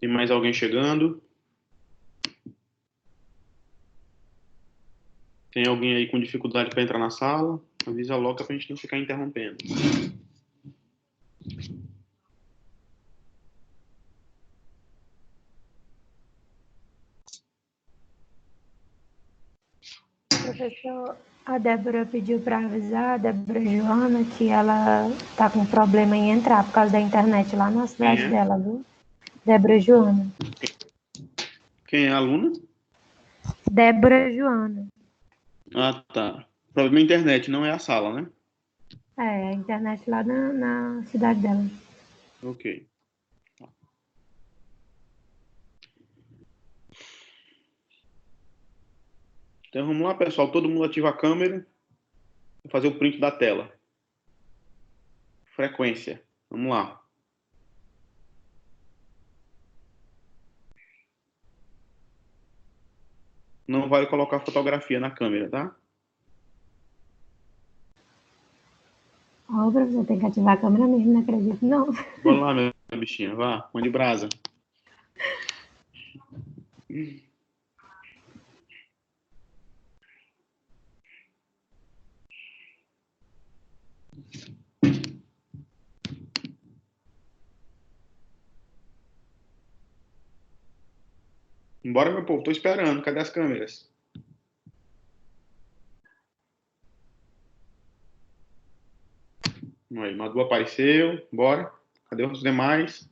Tem mais alguém chegando? Tem alguém aí com dificuldade para entrar na sala? Avisa logo para a gente não ficar interrompendo. Professor, a Débora pediu para avisar, a Débora Joana, que ela tá com problema em entrar por causa da internet lá na cidade dela, viu? Débora Joana. Quem é a aluna? Débora Joana. Ah, tá. Problema na internet, não é a sala, né? É, a internet lá na cidade dela. Ok. Então vamos lá, pessoal. Todo mundo ativa a câmera. Vou fazer o print da tela. Frequência. Vamos lá. Não vale colocar fotografia na câmera, tá? Ó, professor, tem que ativar a câmera mesmo, não acredito, não. Bora lá, minha bichinha. Vá, mão de brasa. Bora, meu povo. Tô esperando. Cadê as câmeras? Aí, Madu apareceu. Bora. Cadê os demais?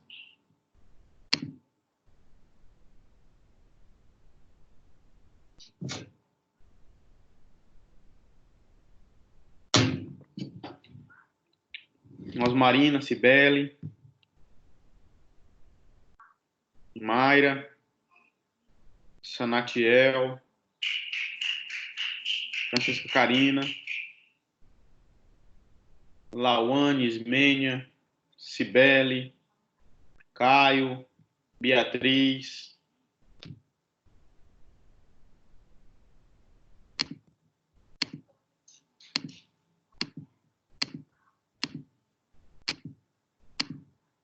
Osmarina, Cibele, Mayra, Sanatiel, Francisca Carina, Lauane, Ismênia, Cibele, Caio, Beatriz.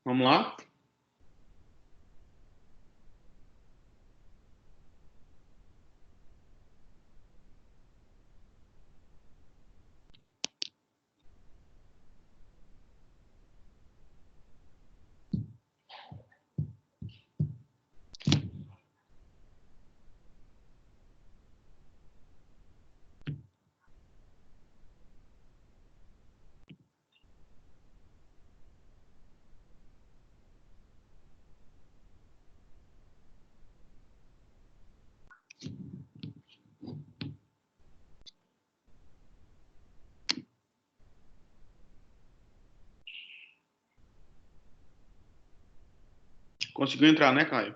Vamos lá? Conseguiu entrar, né, Caio?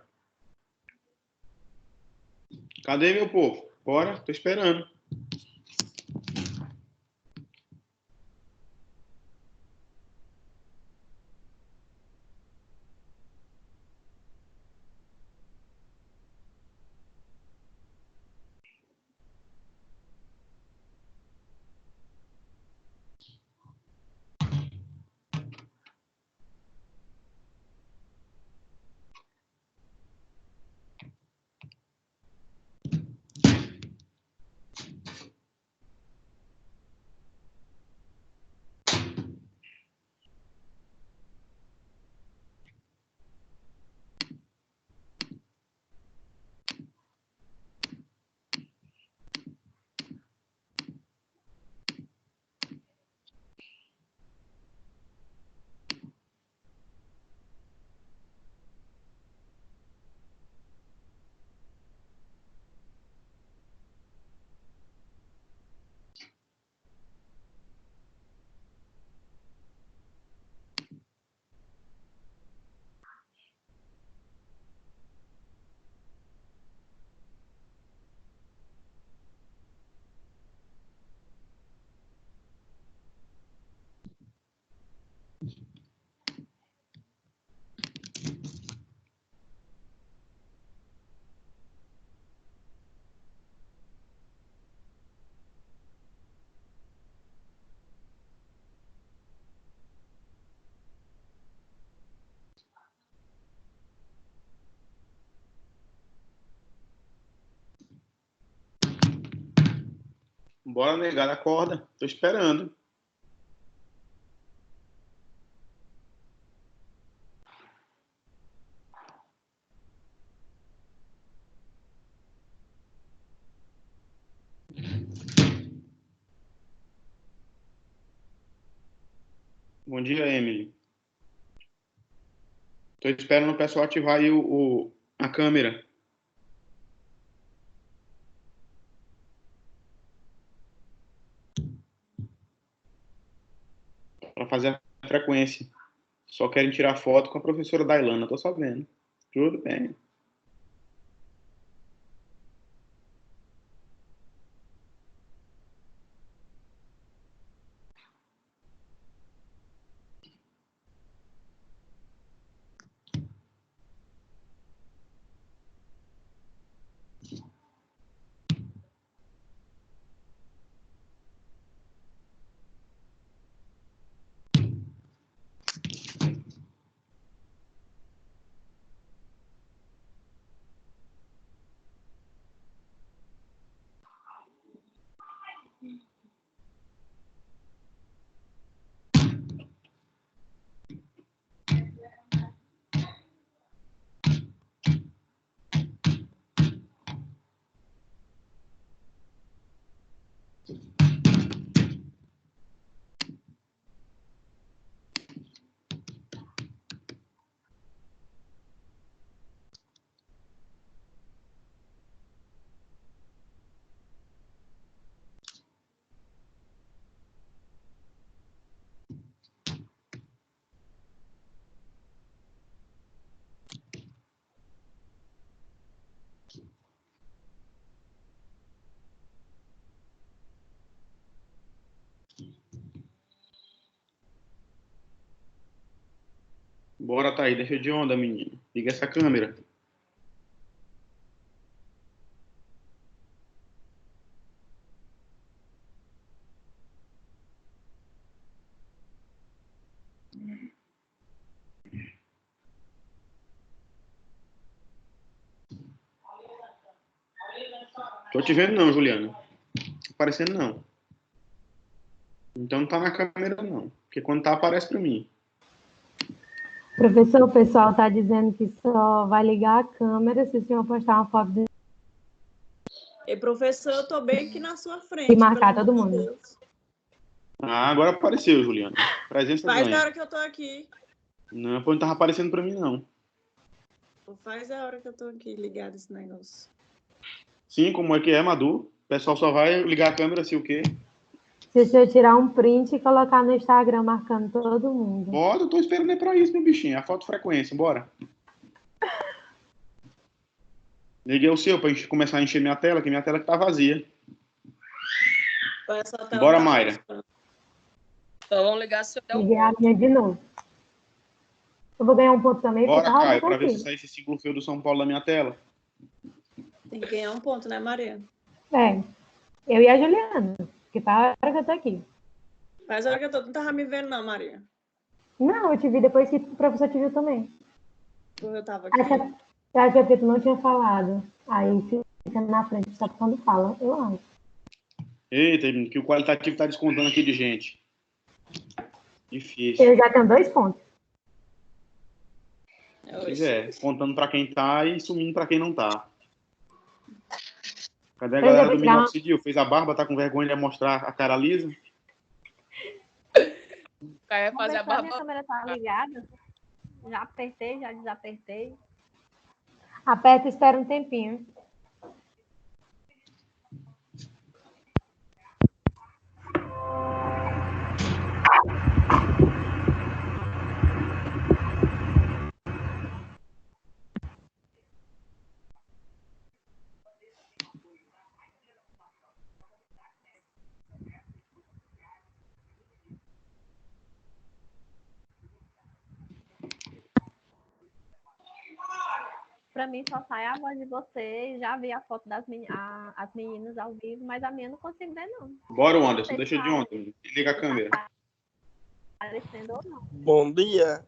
Cadê, meu povo? Bora, tô esperando. Bora, negada, acorda. Tô esperando. Bom dia, Emily. Tô esperando o pessoal ativar aí a câmera. Para fazer a frequência. Só querem tirar foto com a professora Dailana, tô só vendo. Tudo bem. Bora, Thaís, deixa de onda, menino. Liga essa câmera. Tô te vendo não, Juliana. Aparecendo não. Então não tá na câmera não. Porque quando tá, aparece pra mim. Professor, o pessoal está dizendo que só vai ligar a câmera se o senhor postar uma foto de... E professor, eu tô bem aqui na sua frente. E marcar pelo todo amor de mundo. Deus. Ah, agora apareceu, Juliana. Presença Faz a ganha. hora que eu tô aqui. Não, pô, não tava aparecendo pra mim não. Faz a hora que eu tô aqui ligado esse negócio. Sim, como é que é, Madu? O pessoal só vai ligar a câmera se o quê? Se o senhor tirar um print e colocar no Instagram marcando todo mundo. Bora, eu tô esperando é pra isso, meu bichinho. A foto frequência, bora. Liguei o seu pra gente começar a encher minha tela, que minha tela que tá vazia. Essa tela Bora, tá Mayra. mostrando. Então vamos ligar se eu der um Liguei a ponto. minha de novo. Eu vou ganhar um ponto também, porque Bora, tá Caio, roubando pra ver se aqui. sai esse símbolo feio do São Paulo da minha tela. Tem que ganhar um ponto, né, Maria? É, eu e a Juliana, porque tá a hora que eu tô aqui. Faz a hora que eu tô. Não tava me vendo, não, Maria. Não, eu te vi depois que o professor te viu também. Porque eu tava aqui. Eu acho que é porque tu não tinha falado. Aí fica na frente só quando fala, eu acho. Eita, que o qualitativo tá descontando aqui de gente. Difícil. Eu já tenho 2 pontos. Pois é, contando pra quem tá e sumindo pra quem não tá. Cadê a Pois é, galera vou do tirar uma... Minoxidil? Fez a barba, tá com vergonha de mostrar a cara lisa? O Caio vai fazer a Minha barba. câmera tá ligada. Já apertei, já desapertei. Aperta e espera um tempinho. Pra mim só sai a voz de vocês. Já vi a foto das as meninas ao vivo, mas a minha eu não consigo ver, não. Bora, Anderson, deixa de ontem. Liga a câmera. Aparecendo ou não. Bom dia.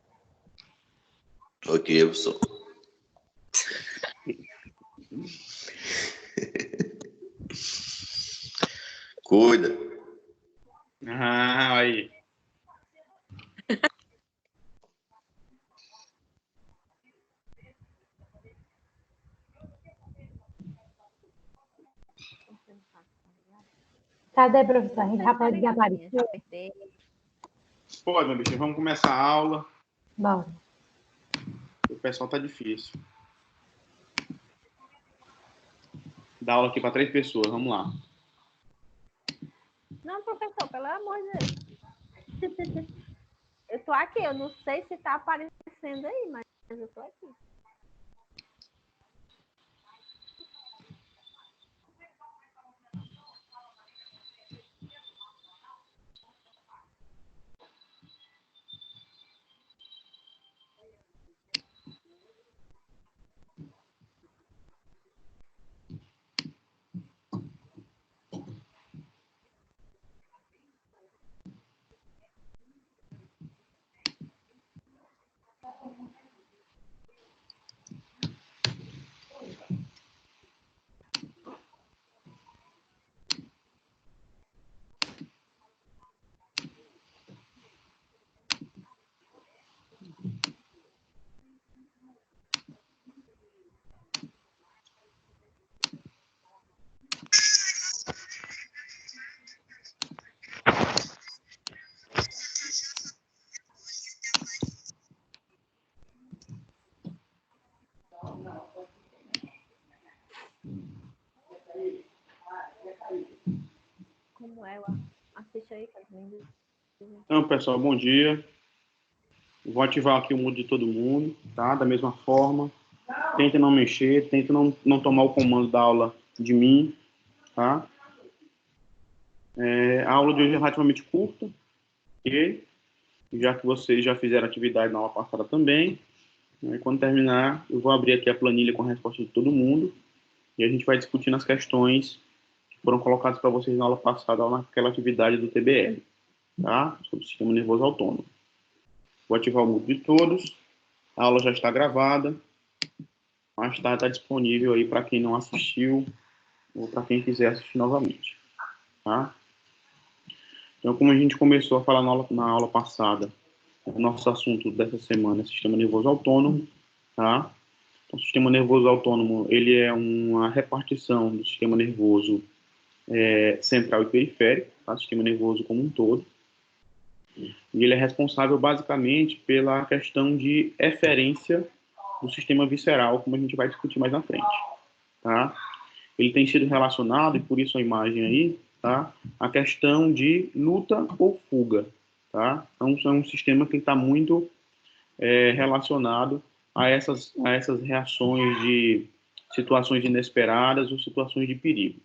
Ok, professor. Cuida. Ah, aí. Cadê, professor? A gente já pode gabarito. Já apertei. Pode, meu bicho. Vamos começar a aula. Bom, O pessoal tá difícil. Dá aula aqui para 3 pessoas. Vamos lá. Não, professor, pelo amor de Deus. Eu tô aqui, eu não sei se tá aparecendo aí, mas eu tô aqui. Como é? Assiste aí, Carlinhos. Então, pessoal, bom dia. Vou ativar aqui o mudo de todo mundo, tá? Da mesma forma. Tente não mexer, tente não tomar o comando da aula de mim, tá? A aula de hoje é relativamente curta, ok? Já que vocês já fizeram atividade na aula passada também. Né? Quando terminar, eu vou abrir aqui a planilha com a resposta de todo mundo e a gente vai discutindo as questões que foram colocadas para vocês na aula passada, lá naquela atividade do TBL, tá? Sobre o sistema nervoso autônomo. Vou ativar o mudo de todos. A aula já está gravada. Mais tarde está disponível aí para quem não assistiu ou para quem quiser assistir novamente, tá? Então, como a gente começou a falar na aula passada, o nosso assunto dessa semana é sistema nervoso autônomo, tá? Então, o sistema nervoso autônomo, ele é uma repartição do sistema nervoso central e periférico, tá? Sistema nervoso como um todo. E ele é responsável basicamente pela questão de eferência do sistema visceral, como a gente vai discutir mais na frente, tá? Ele tem sido relacionado, e por isso a imagem aí, tá? A questão de luta ou fuga, tá? Então, é um sistema que está muito relacionado a essas reações de situações inesperadas ou situações de perigo.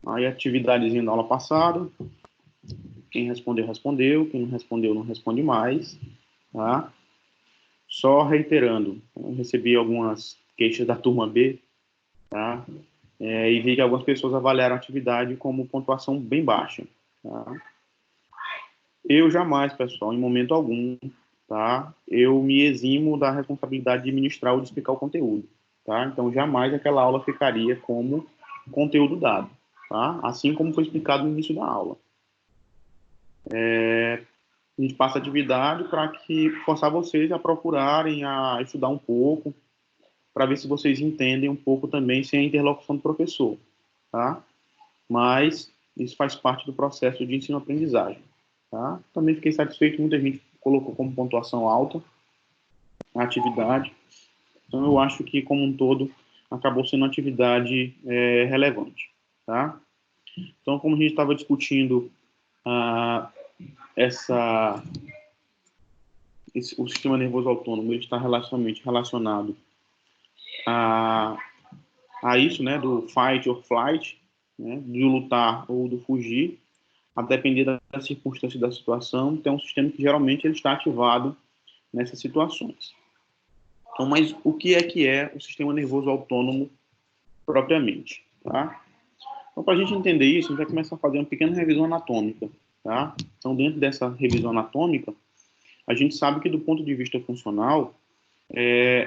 Aí, atividadezinha da aula passada. Quem respondeu, respondeu. Quem não respondeu, não responde mais, tá? Só reiterando, eu recebi algumas queixas da turma B, tá? E vi que algumas pessoas avaliaram a atividade como pontuação bem baixa, tá? Eu jamais, pessoal, em momento algum, tá? Eu me eximo da responsabilidade de ministrar ou de explicar o conteúdo, tá? Então, jamais aquela aula ficaria como conteúdo dado, tá? Assim como foi explicado no início da aula. A gente passa a atividade para forçar vocês a procurarem, a estudar um pouco, para ver se vocês entendem um pouco também sem a interlocução do professor, tá? Mas isso faz parte do processo de ensino-aprendizagem, tá? Também fiquei satisfeito, muita gente colocou como pontuação alta a atividade, então eu acho que, como um todo, acabou sendo uma atividade relevante, tá? Então, como a gente estava discutindo o sistema nervoso autônomo, ele está relacionado a isso, né, do fight or flight, né, do lutar ou do fugir, a depender da circunstância da situação. Então, é um sistema que geralmente ele está ativado nessas situações. Então, mas o que é o sistema nervoso autônomo propriamente, tá? Então, para a gente entender isso, a gente vai começar a fazer uma pequena revisão anatômica, tá? Então, dentro dessa revisão anatômica, a gente sabe que, do ponto de vista funcional,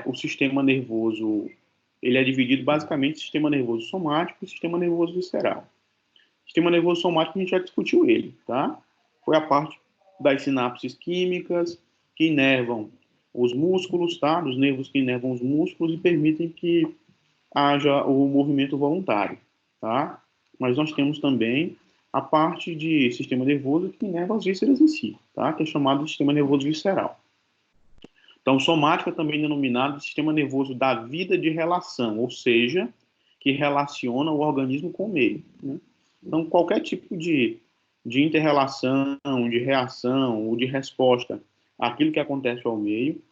o sistema nervoso ele é dividido basicamente em sistema nervoso somático e sistema nervoso visceral. Sistema nervoso somático, a gente já discutiu ele, tá? Foi a parte das sinapses químicas que inervam os músculos, tá? Dos nervos que inervam os músculos e permitem que haja o movimento voluntário, tá? Mas nós temos também a parte de sistema nervoso que inerva as vísceras em si, tá? Que é chamado de sistema nervoso visceral. Então, somático é também denominado de sistema nervoso da vida de relação, ou seja, que relaciona o organismo com o meio, né? Então, qualquer tipo de inter-relação, de reação ou de resposta àquilo que acontece ao meio,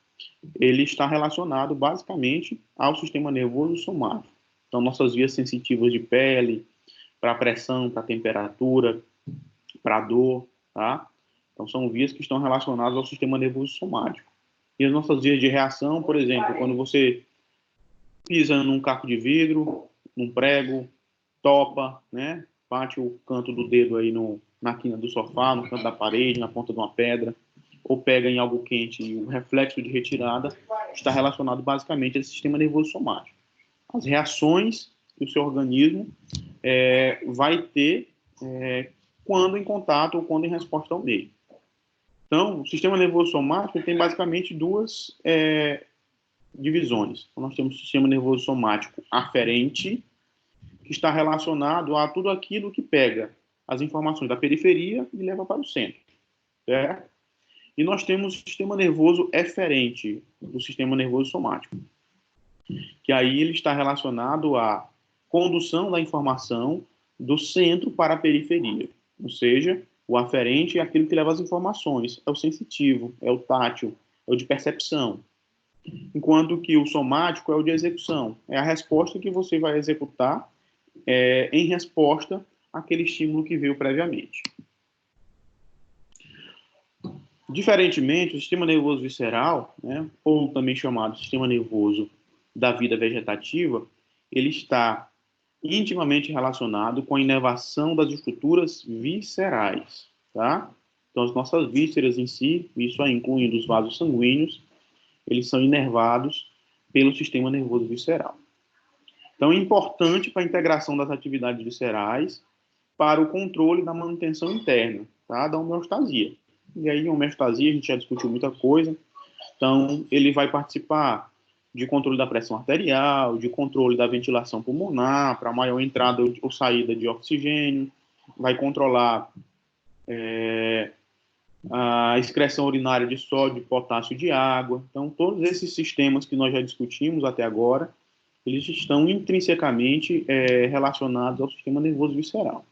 ele está relacionado basicamente ao sistema nervoso somático. Então, nossas vias sensitivas de pele, para pressão, para temperatura, para dor, tá? Então, são vias que estão relacionadas ao sistema nervoso somático. E as nossas vias de reação, por exemplo, quando você pisa num caco de vidro, num prego, topa, né? Bate o canto do dedo aí na quina do sofá, no canto da parede, na ponta de uma pedra, ou pega em algo quente e o reflexo de retirada está relacionado basicamente a esse sistema nervoso somático. As reações que o seu organismo vai ter quando em contato ou quando em resposta ao meio. Então, o sistema nervoso somático tem basicamente duas divisões. Então, nós temos o sistema nervoso somático aferente, que está relacionado a tudo aquilo que pega as informações da periferia e leva para o centro, certo? E nós temos o sistema nervoso eferente do sistema nervoso somático, que aí ele está relacionado à condução da informação do centro para a periferia. Ou seja, o aferente é aquilo que leva as informações, é o sensitivo, é o tátil, é o de percepção. Enquanto que o somático é o de execução, é a resposta que você vai executar em resposta àquele estímulo que veio previamente. Diferentemente, o sistema nervoso visceral, né, ou também chamado sistema nervoso da vida vegetativa, ele está intimamente relacionado com a inervação das estruturas viscerais, tá? Então, as nossas vísceras em si, isso aí incluindo os vasos sanguíneos, eles são inervados pelo sistema nervoso visceral. Então, é importante para a integração das atividades viscerais para o controle da manutenção interna, tá? Da homeostasia. E aí, a homeostasia, a gente já discutiu muita coisa. Então, ele vai participar de controle da pressão arterial, de controle da ventilação pulmonar, para maior entrada ou saída de oxigênio, vai controlar a excreção urinária de sódio, de potássio, de água. Então, todos esses sistemas que nós já discutimos até agora, eles estão intrinsecamente relacionados ao sistema nervoso visceral.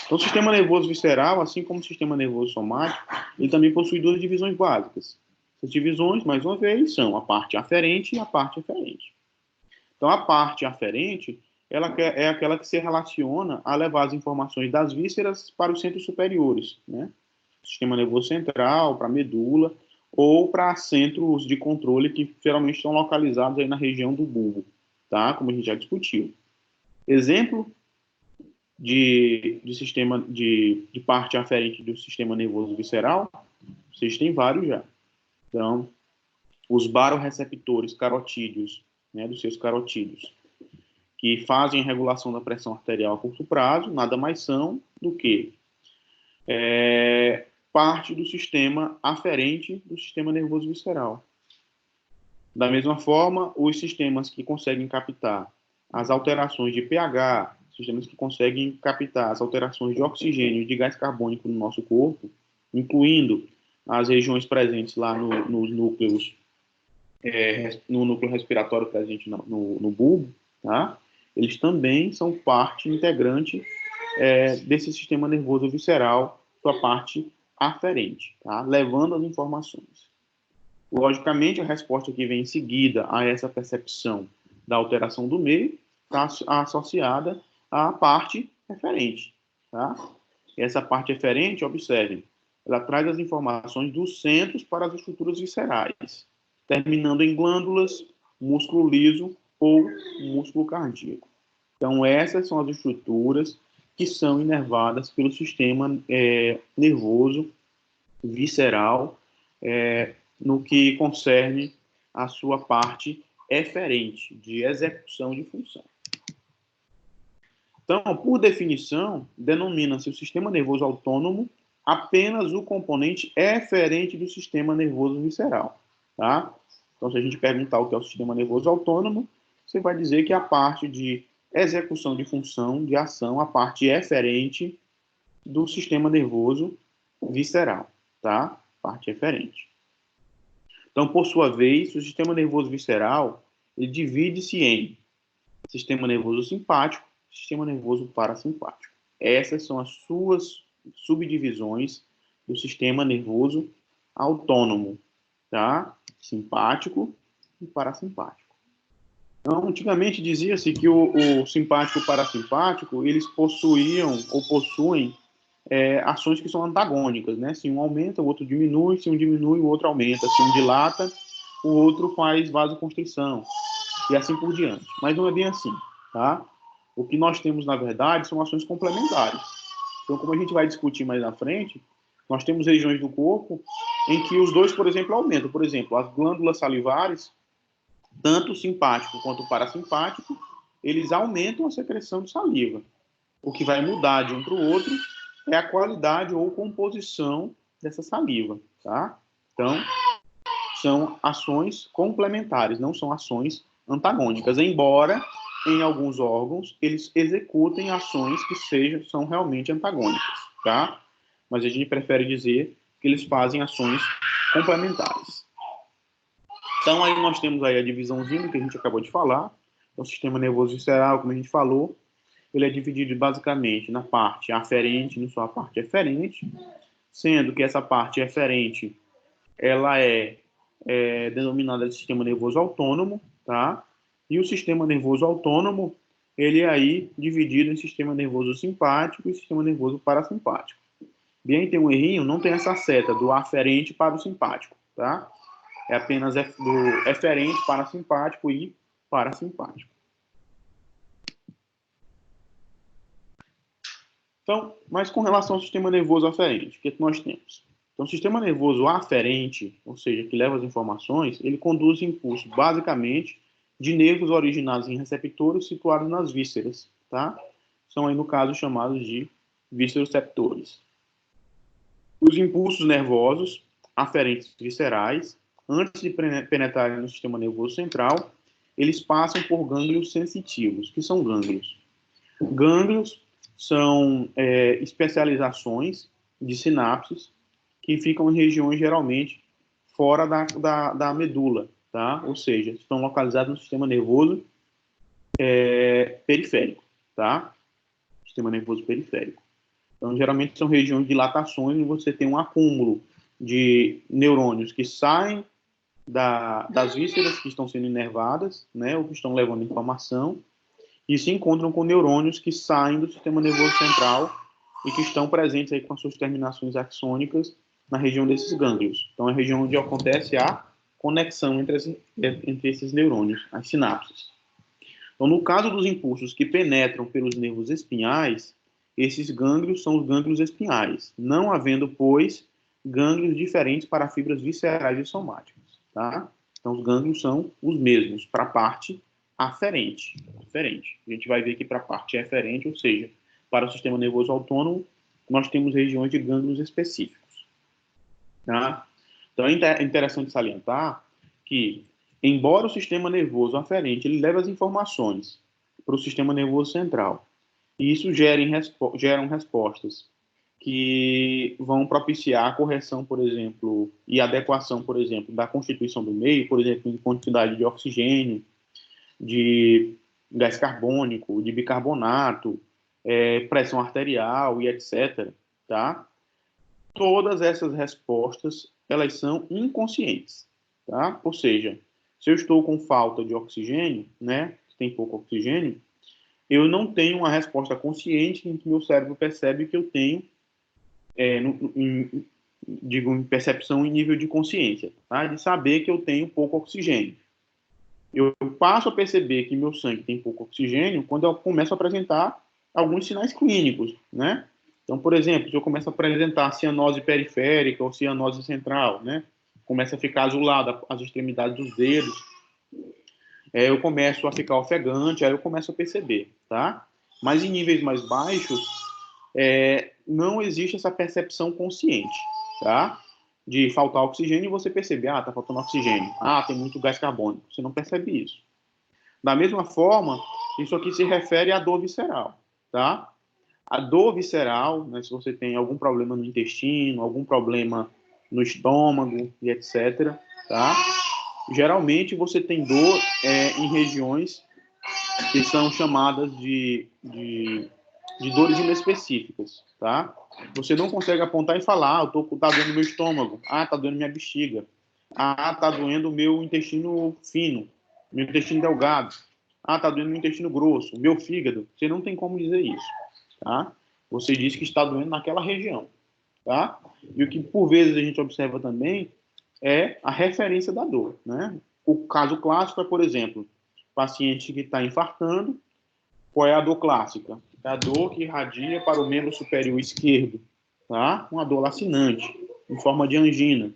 Então, o sistema nervoso visceral, assim como o sistema nervoso somático, ele também possui duas divisões básicas. Essas divisões, mais uma vez, são a parte aferente e a parte eferente. Então, a parte aferente, ela é aquela que se relaciona a levar as informações das vísceras para os centros superiores, né? Sistema nervoso central, para a medula, ou para centros de controle que geralmente estão localizados aí na região do bulbo, tá? Como a gente já discutiu. Exemplo de sistema de parte aferente do sistema nervoso visceral, vocês têm vários já. Então, os baroreceptores carotídeos, né, dos seus carotídeos, que fazem a regulação da pressão arterial a curto prazo, nada mais são do que parte do sistema aferente do sistema nervoso visceral. Da mesma forma, os sistemas que conseguem captar as alterações de pH, sistemas que conseguem captar as alterações de oxigênio e de gás carbônico no nosso corpo, incluindo as regiões presentes lá nos núcleos, no núcleo respiratório presente no bulbo, tá? Eles também são parte integrante desse sistema nervoso visceral, sua parte aferente, tá? Levando as informações. Logicamente, a resposta que vem em seguida a essa percepção da alteração do meio está associada à parte eferente, tá? Essa parte eferente, observem, ela traz as informações dos centros para as estruturas viscerais, terminando em glândulas, músculo liso ou músculo cardíaco. Então, essas são as estruturas que são inervadas pelo sistema nervoso visceral, no que concerne a sua parte eferente, de execução de função. Então, por definição, denomina-se o sistema nervoso autônomo apenas o componente eferente do sistema nervoso visceral, tá? Então, se a gente perguntar o que é o sistema nervoso autônomo, você vai dizer que a parte de execução de função, de ação, a parte eferente do sistema nervoso visceral, tá? Parte eferente. Então, por sua vez, o sistema nervoso visceral, ele divide-se em sistema nervoso simpático e sistema nervoso parasimpático. Essas são as suas subdivisões do sistema nervoso autônomo, tá? Simpático e parasimpático. Então, antigamente dizia-se que o simpático e o parasimpático, eles possuíam ou possuem ações que são antagônicas, né? Se um aumenta, o outro diminui, se um diminui, o outro aumenta, se um dilata, o outro faz vasoconstrição, e assim por diante. Mas não é bem assim, tá? O que nós temos, na verdade, são ações complementares. Então, como a gente vai discutir mais na frente, nós temos regiões do corpo em que os dois, por exemplo, aumentam. Por exemplo, as glândulas salivares, tanto o simpático quanto o parasimpático, eles aumentam a secreção de saliva. O que vai mudar de um para o outro é a qualidade ou composição dessa saliva, tá? Então, são ações complementares, não são ações antagônicas, embora em alguns órgãos eles executem ações que são realmente antagônicas, tá? Mas a gente prefere dizer que eles fazem ações complementares. Então, aí nós temos aí a divisãozinha que a gente acabou de falar. O sistema nervoso visceral, como a gente falou, ele é dividido basicamente na parte aferente e na sua parte eferente, sendo que essa parte eferente, ela é denominada de sistema nervoso autônomo, tá? E o sistema nervoso autônomo, ele é aí dividido em sistema nervoso simpático e sistema nervoso parasimpático. Bem, tem um errinho, não tem essa seta do aferente para o simpático, tá? É apenas do eferente para simpático e parasimpático. Então, mas com relação ao sistema nervoso aferente, o que nós temos? Então, o sistema nervoso aferente, ou seja, que leva as informações, ele conduz impulso basicamente de nervos originados em receptores situados nas vísceras, tá? São aí, no caso, chamados de visceroceptores. Os impulsos nervosos aferentes viscerais, antes de penetrarem no sistema nervoso central, eles passam por gânglios sensitivos. Que são gânglios? Gânglios são especializações de sinapses que ficam em regiões geralmente fora da medula, tá? Ou seja, estão localizados no sistema nervoso periférico, tá? Sistema nervoso periférico. Então, geralmente são regiões de dilatações onde você tem um acúmulo de neurônios que saem das vísceras que estão sendo inervadas, né, ou que estão levando informação, e se encontram com neurônios que saem do sistema nervoso central e que estão presentes aí com as suas terminações axônicas na região desses gânglios. Então, é a região onde acontece a conexão entre esses neurônios, as sinapses. Então, no caso dos impulsos que penetram pelos nervos espinhais, esses gânglios são os gânglios espinhais, não havendo, pois, gânglios diferentes para fibras viscerais e somáticas, tá? Então, os gânglios são os mesmos para a parte aferente. A gente vai ver aqui para a parte eferente, ou seja, para o sistema nervoso autônomo, nós temos regiões de gânglios específicos, tá? Então, é interessante salientar que, embora o sistema nervoso aferente ele leve as informações para o sistema nervoso central, e isso geram respostas que vão propiciar a correção, por exemplo, e adequação, por exemplo, da constituição do meio, por exemplo, em quantidade de oxigênio, de gás carbônico, de bicarbonato, pressão arterial e etc., tá? Todas essas respostas, elas são inconscientes, tá? Ou seja, se eu estou com falta de oxigênio, né, tem pouco oxigênio, eu não tenho uma resposta consciente em que meu cérebro percebe que eu tenho, em percepção em nível de consciência, tá? De saber que eu tenho pouco oxigênio. Eu passo a perceber que meu sangue tem pouco oxigênio quando eu começo a apresentar alguns sinais clínicos, né? Então, por exemplo, se eu começo a apresentar cianose periférica ou cianose central, né? Começa a ficar azulado as extremidades dos dedos. eu começo a ficar ofegante, aí eu começo a perceber, tá? Mas em níveis mais baixos, não existe essa percepção consciente, tá? De faltar oxigênio e você perceber, tá faltando oxigênio, tem muito gás carbônico, você não percebe isso. Da mesma forma, isso aqui se refere à dor visceral, tá? A dor visceral, né, se você tem algum problema no intestino, algum problema no estômago e etc., tá? Geralmente você tem dor em regiões que são chamadas de dores inespecíficas, tá? Você não consegue apontar e falar, tá doendo meu estômago, tá doendo minha bexiga, tá doendo o meu intestino fino, meu intestino delgado, tá doendo meu intestino grosso, meu fígado. Você não tem como dizer isso, tá? Você diz que está doendo naquela região, tá? E o que por vezes a gente observa também é a referência da dor, né? O caso clássico é, por exemplo, paciente que está infartando. Qual é a dor clássica? É a dor que irradia para o membro superior esquerdo, tá? Uma dor lacinante, em forma de angina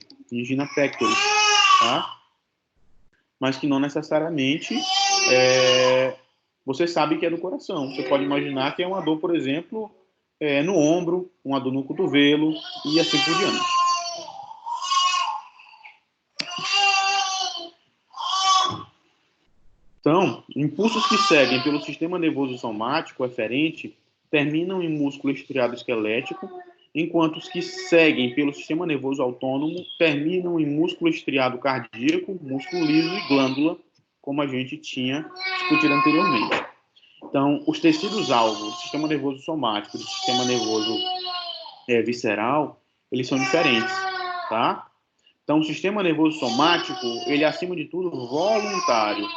pectoris, tá? Mas que não necessariamente você sabe que é do coração. Você pode imaginar que é uma dor, por exemplo, no ombro, uma dor no cotovelo e assim por diante. Então, impulsos que seguem pelo sistema nervoso somático eferente terminam em músculo estriado esquelético, enquanto os que seguem pelo sistema nervoso autônomo terminam em músculo estriado cardíaco, músculo liso e glândula, como a gente tinha discutido anteriormente. Então, os tecidos-alvo do sistema nervoso somático e do sistema nervoso visceral, eles são diferentes, tá? Então, o sistema nervoso somático, ele é, acima de tudo, voluntário,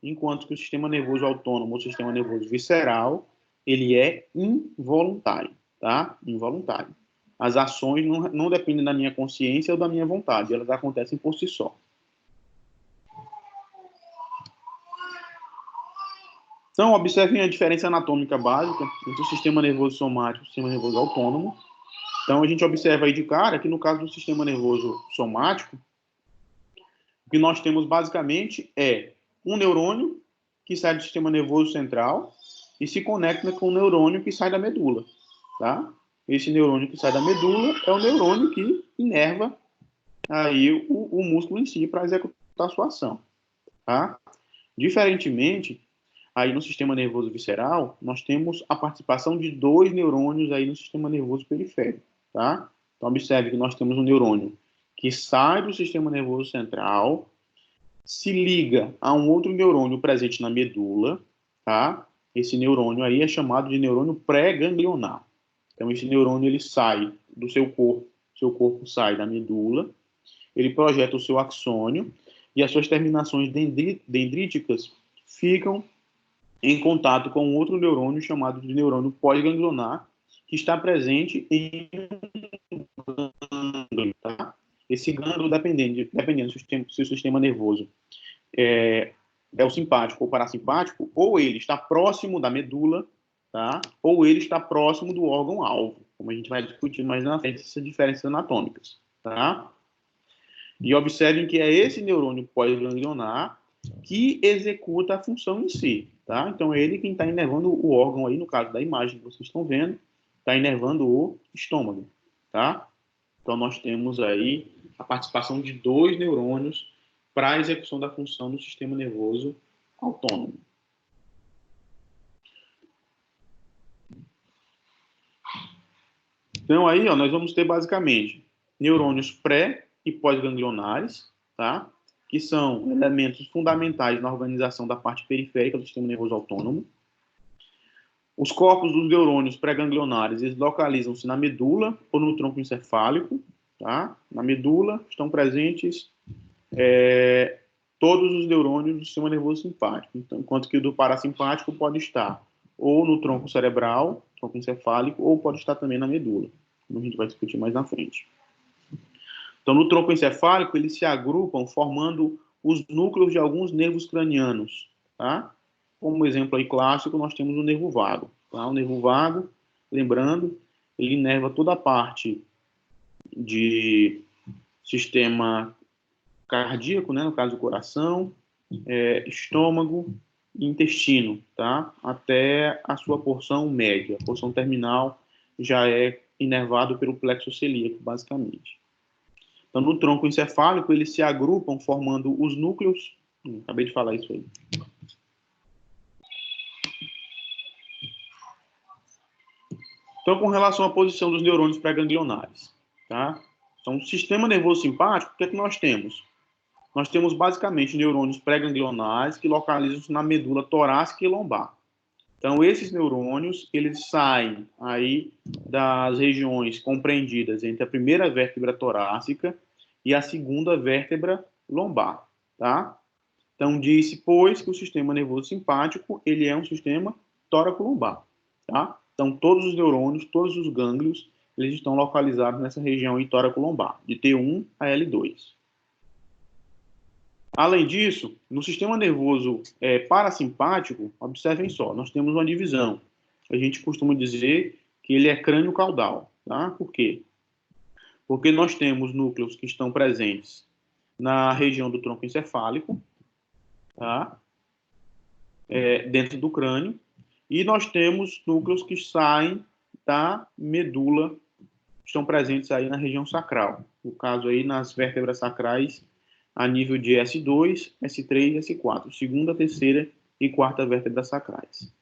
enquanto que o sistema nervoso autônomo, o sistema nervoso visceral, ele é involuntário, tá? Involuntário. As ações não dependem da minha consciência ou da minha vontade, elas acontecem por si só. Então, observem a diferença anatômica básica entre o sistema nervoso somático e o sistema nervoso autônomo. Então, a gente observa aí de cara que no caso do sistema nervoso somático, o que nós temos basicamente é um neurônio que sai do sistema nervoso central e se conecta com o neurônio que sai da medula, tá? Esse neurônio que sai da medula é o neurônio que inerva aí o músculo em si para executar a sua ação, tá? Diferentemente, aí no sistema nervoso visceral, nós temos a participação de 2 neurônios aí no sistema nervoso periférico, tá? Então, observe que nós temos um neurônio que sai do sistema nervoso central, se liga a um outro neurônio presente na medula, tá? Esse neurônio aí é chamado de neurônio pré-ganglionar. Então, esse neurônio, ele sai do seu corpo sai da medula, ele projeta o seu axônio, e as suas terminações dendríticas ficam em contato com outro neurônio chamado de neurônio pós-ganglionar, que está presente em um gânglio, tá? Esse gânglio, dependendo se o sistema nervoso é o simpático ou parasimpático, ou ele está próximo da medula, tá? Ou ele está próximo do órgão-alvo, como a gente vai discutir mais na frente, essas diferenças anatômicas, tá? E observem que é esse neurônio pós-ganglionar que executa a função em si, tá? Então, é ele quem está inervando o órgão aí, no caso da imagem que vocês estão vendo, está inervando o estômago, tá? Então, nós temos aí a participação de 2 neurônios para a execução da função no sistema nervoso autônomo. Então, aí, nós vamos ter basicamente neurônios pré e pós-ganglionares, tá? Que são elementos fundamentais na organização da parte periférica do sistema nervoso autônomo. Os corpos dos neurônios pré-ganglionares, eles localizam-se na medula ou no tronco encefálico, tá? Na medula estão presentes todos os neurônios do sistema nervoso simpático, então, enquanto que o do parasimpático pode estar ou no tronco cerebral, tronco encefálico, ou pode estar também na medula, como a gente vai discutir mais na frente. Então, no tronco encefálico, eles se agrupam formando os núcleos de alguns nervos cranianos, tá? Como exemplo aí clássico, nós temos o nervo vago, tá? O nervo vago, lembrando, ele inerva toda a parte de sistema cardíaco, né, no caso do coração, estômago e intestino, tá? Até a sua porção média. A porção terminal já é inervado pelo plexo celíaco, basicamente. Então, no tronco encefálico, eles se agrupam formando os núcleos. Acabei de falar isso aí. Então, com relação à posição dos neurônios pré-ganglionares, tá? Então, o sistema nervoso simpático, o que é que nós temos? Nós temos basicamente neurônios pré-ganglionares que localizam-se na medula torácica e lombar. Então, esses neurônios, eles saem aí das regiões compreendidas entre a primeira vértebra torácica e a segunda vértebra lombar, tá? Então, disse, pois, que o sistema nervoso simpático, ele é um sistema tóraco-lombar, tá? Então, todos os neurônios, todos os gânglios, eles estão localizados nessa região tóraco-lombar, de T1 a L2. Além disso, no sistema nervoso parasimpático, observem só, nós temos uma divisão. A gente costuma dizer que ele é crânio-caudal, tá? Por quê? Porque nós temos núcleos que estão presentes na região do tronco encefálico, tá? Dentro do crânio, e nós temos núcleos que saem da medula, estão presentes aí na região sacral. No caso aí, nas vértebras sacrais, a nível de S2, S3 e S4, segunda, terceira e quarta vértebras sacrais.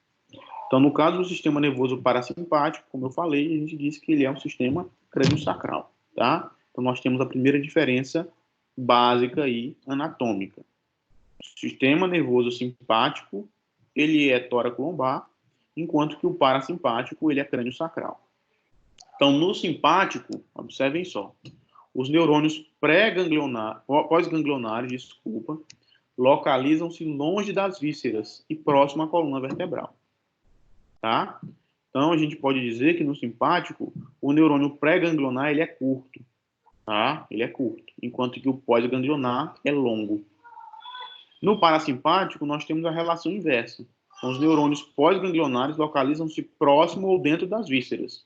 Então, no caso do sistema nervoso parasimpático, como eu falei, a gente disse que ele é um sistema crânio-sacral, tá? Então, nós temos a primeira diferença básica aí, anatômica. O sistema nervoso simpático, ele é tóraco-lombar, enquanto que o parasimpático, ele é crânio-sacral. Então, no simpático, observem só, os neurônios pós-ganglionares, localizam-se longe das vísceras e próximo à coluna vertebral. Tá? Então, a gente pode dizer que no simpático, o neurônio pré-ganglionar ele é curto. Tá? Ele é curto, enquanto que o pós-ganglionar é longo. No parasimpático, nós temos a relação inversa. Então, os neurônios pós-ganglionares localizam-se próximo ou dentro das vísceras.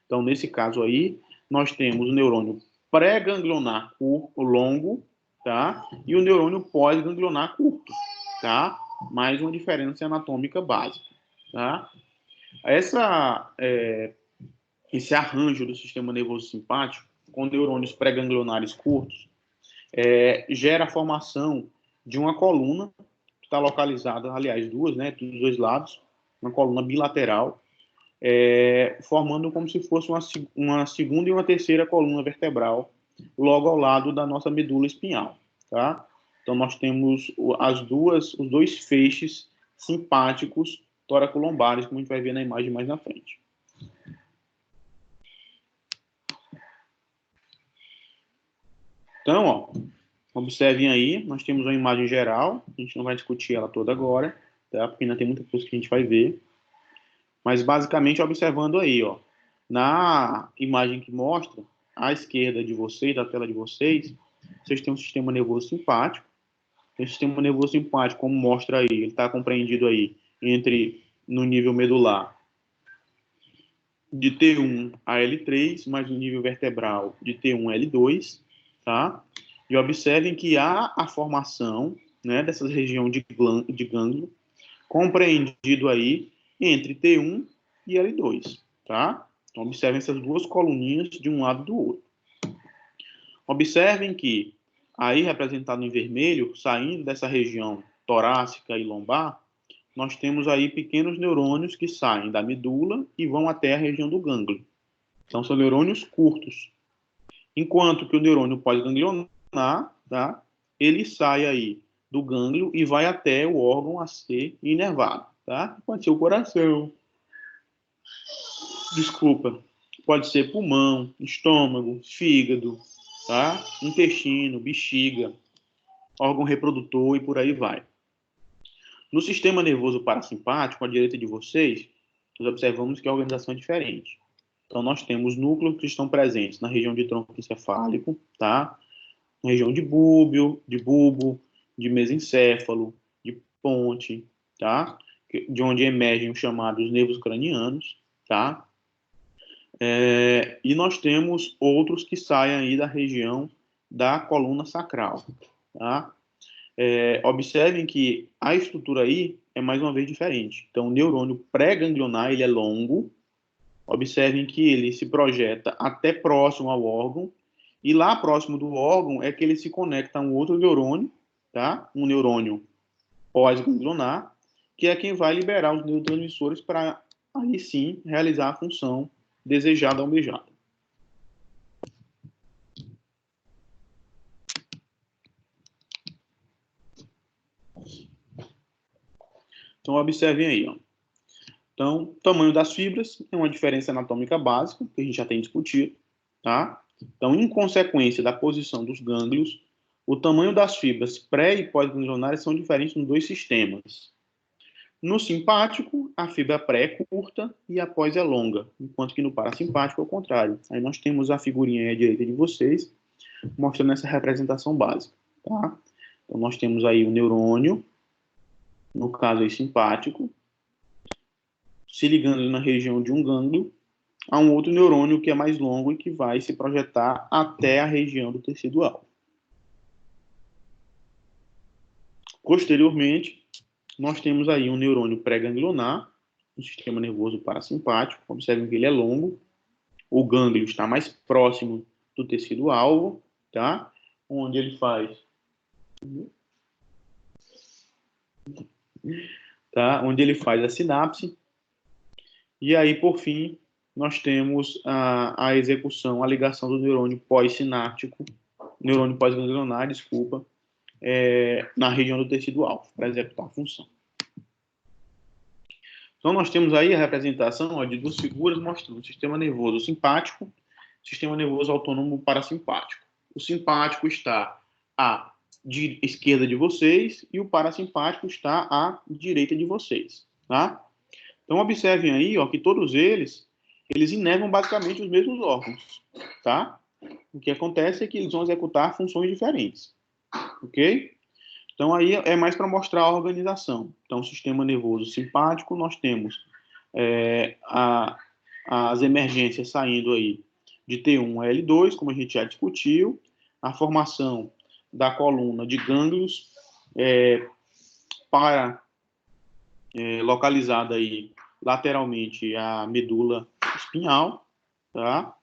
Então, nesse caso aí, nós temos o neurônio pré-ganglionar longo, tá? E o neurônio pós-ganglionar curto, tá? Mais uma diferença anatômica básica, tá? Esse arranjo do sistema nervoso simpático, com neurônios pré-ganglionares curtos, gera a formação de uma coluna, que está localizada, aliás, duas, né? Dos dois lados, uma coluna bilateral, formando como se fosse uma segunda e uma terceira coluna vertebral logo ao lado da nossa medula espinhal, tá? Então, nós temos os dois feixes simpáticos tóraco-lombares, como a gente vai ver na imagem mais na frente. Então, ó, observem aí, nós temos uma imagem geral, a gente não vai discutir ela toda agora, tá? Porque ainda tem muita coisa que a gente vai ver. Mas, basicamente, observando aí, ó, na imagem que mostra, à esquerda de vocês, da tela de vocês, vocês têm um sistema nervoso simpático. O sistema nervoso simpático, como mostra aí, ele está compreendido aí no nível medular, de T1 a L3, mais no nível vertebral de T1 a L2, tá? E observem que há a formação, né, dessa região de gânglio, compreendido aí entre T1 e L2, tá? Então, observem essas duas coluninhas de um lado do outro. Observem que, aí representado em vermelho, saindo dessa região torácica e lombar, nós temos aí pequenos neurônios que saem da medula e vão até a região do gânglio. Então, são neurônios curtos. Enquanto que o neurônio pós-ganglionar, tá? Ele sai aí do gânglio e vai até o órgão a ser inervado, tá? Pode ser o coração, desculpa, pode ser pulmão, estômago, fígado, tá? Intestino, bexiga, órgão reprodutor e por aí vai. No sistema nervoso parasimpático, à direita de vocês, nós observamos que a organização é diferente. Então, nós temos núcleos que estão presentes na região de tronco encefálico, tá? Na região de bulbo, de mesencéfalo, de ponte, tá? De onde emergem os chamados nervos cranianos, tá? E nós temos outros que saem aí da região da coluna sacral, tá? Observem que a estrutura aí é mais uma vez diferente. Então, o neurônio pré-ganglionar, ele é longo. Observem que ele se projeta até próximo ao órgão, e lá próximo do órgão é que ele se conecta a um outro neurônio, tá? Um neurônio pós-ganglionar, que é quem vai liberar os neurotransmissores para, aí sim, realizar a função desejada, almejada. Então, observem aí, ó. Então, tamanho das fibras é uma diferença anatômica básica, que a gente já tem discutido, tá? Então, em consequência da posição dos gânglios, o tamanho das fibras pré- e pós-ganglionares são diferentes nos dois sistemas. No simpático, a fibra pré é curta e a pós é longa, enquanto que no parasimpático é o contrário. Aí nós temos a figurinha aí à direita de vocês, mostrando essa representação básica, tá? Então, nós temos aí o neurônio, no caso aí simpático, se ligando na região de um gânglio, a um outro neurônio que é mais longo e que vai se projetar até a região do tecido-alvo. Posteriormente, nós temos aí um neurônio pré-ganglionar, um sistema nervoso parasimpático. Observem que ele é longo, o gânglio está mais próximo do tecido-alvo, tá? Onde ele faz... Tá? Onde ele faz a sinapse. E aí, por fim, nós temos a execução, a ligação do neurônio pós-sináptico, neurônio pós-ganglionar, desculpa, na região do tecido-alvo, para executar a função. Então, nós temos aí a representação de duas figuras mostrando o sistema nervoso simpático, sistema nervoso autônomo parasimpático. O simpático está à esquerda de vocês e o parasimpático está à direita de vocês, tá? Então, observem aí, ó, que todos eles inervam basicamente os mesmos órgãos, tá? O que acontece é que eles vão executar funções diferentes, ok? Então, aí é mais para mostrar a organização. Então, o sistema nervoso simpático, nós temos as emergências saindo aí de T1 a L2, como a gente já discutiu, a formação da coluna de gânglios localizada aí lateralmente a medula espinhal, tá?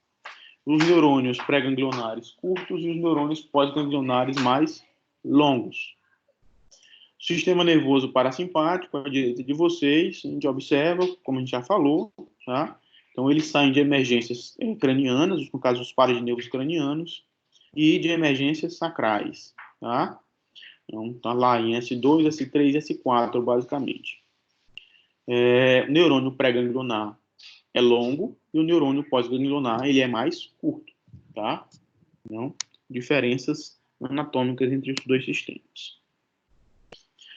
Os neurônios pré-ganglionares curtos e os neurônios pós-ganglionares mais longos. Sistema nervoso parasimpático, à direita de vocês, a gente observa, como a gente já falou, tá? Então, eles saem de emergências cranianas, no caso, os pares de nervos cranianos, e de emergências sacrais, tá? Então, tá lá em S2, S3 e S4, basicamente. O neurônio pré-ganglionar é longo e o neurônio pós-ganglionar, ele é mais curto, tá? Então, diferenças anatômicas entre os dois sistemas.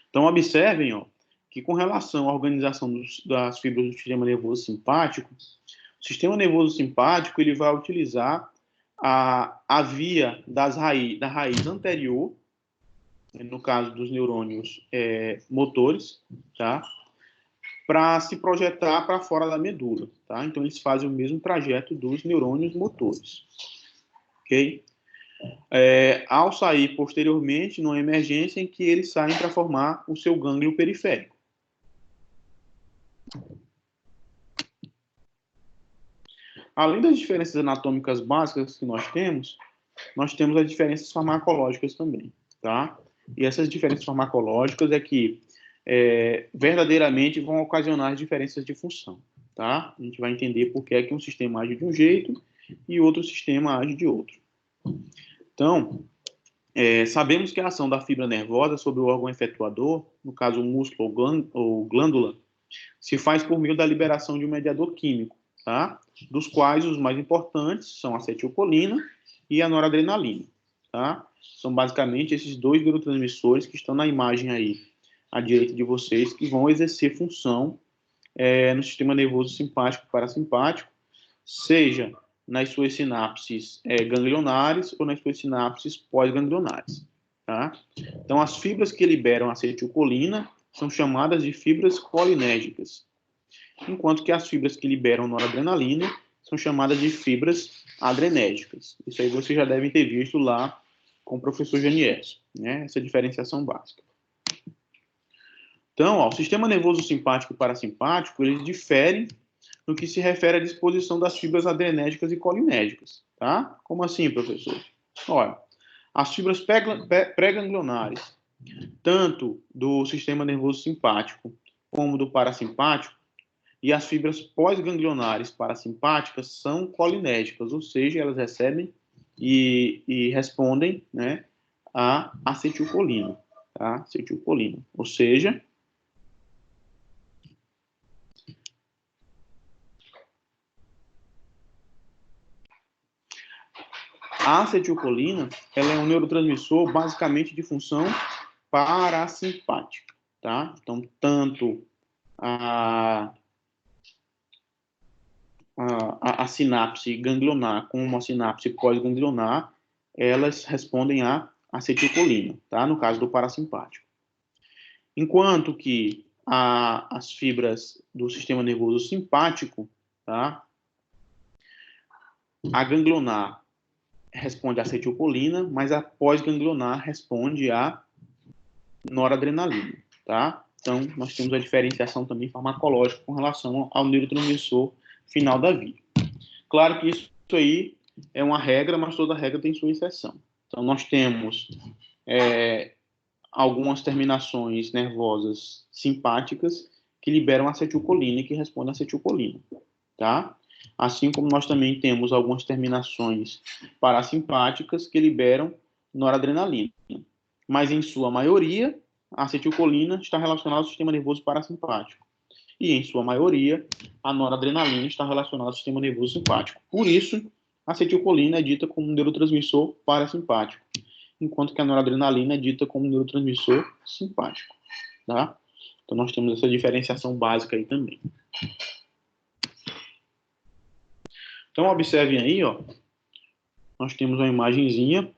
Então, observem, ó, que com relação à organização das fibras do sistema nervoso simpático, o sistema nervoso simpático ele vai utilizar a via da raiz anterior, no caso dos neurônios motores, tá? Para se projetar para fora da medula, tá? Então, eles fazem o mesmo trajeto dos neurônios motores, ok? Ao sair posteriormente, numa emergência em que eles saem para formar o seu gânglio periférico. Além das diferenças anatômicas básicas que nós temos as diferenças farmacológicas também, tá? E essas diferenças farmacológicas é que verdadeiramente vão ocasionar diferenças de função, tá? A gente vai entender por que é que um sistema age de um jeito e outro sistema age de outro. Então, sabemos que a ação da fibra nervosa sobre o órgão efetuador, no caso o músculo ou glândula, se faz por meio da liberação de um mediador químico, tá? Dos quais os mais importantes são a acetilcolina e a noradrenalina, tá? São basicamente esses dois neurotransmissores que estão na imagem aí à direita de vocês, que vão exercer função no sistema nervoso simpático e parasimpático, seja nas suas sinapses ganglionares ou nas suas sinapses pós-ganglionares, tá? Então, as fibras que liberam acetilcolina são chamadas de fibras colinérgicas, enquanto que as fibras que liberam noradrenalina são chamadas de fibras adrenérgicas. Isso aí vocês já devem ter visto lá com o professor Janies, né? Essa diferenciação básica. Então, ó, o sistema nervoso simpático e parasimpático, eles diferem no que se refere à disposição das fibras adrenérgicas e colinérgicas, tá? Como assim, professor? Olha, as fibras pré-ganglionares, tanto do sistema nervoso simpático como do parasimpático, e as fibras pós-ganglionares parasimpáticas são colinérgicas, ou seja, elas recebem e respondem, né, a acetilcolina, tá? Acetilcolina, ou seja, a acetilcolina, ela é um neurotransmissor basicamente de função parasimpática, tá? Então, tanto a sinapse ganglionar como a sinapse pós-ganglionar, elas respondem à acetilcolina, tá? No caso do parasimpático. Enquanto que as fibras do sistema nervoso simpático, tá? A ganglionar responde à acetilcolina, mas a pós-ganglionar responde à noradrenalina, tá? Então, nós temos a diferenciação também farmacológica com relação ao neurotransmissor final da via. Claro que isso aí é uma regra, mas toda regra tem sua exceção. Então, nós temos algumas terminações nervosas simpáticas que liberam acetilcolina e que respondem à acetilcolina, tá? Assim como nós também temos algumas terminações parasimpáticas que liberam noradrenalina. Mas, em sua maioria, a acetilcolina está relacionada ao sistema nervoso parasimpático. E, em sua maioria, a noradrenalina está relacionada ao sistema nervoso simpático. Por isso, a acetilcolina é dita como um neurotransmissor parasimpático, enquanto que a noradrenalina é dita como um neurotransmissor simpático, tá? Então, nós temos essa diferenciação básica aí também. Então, observem aí, ó, nós temos uma imagenzinha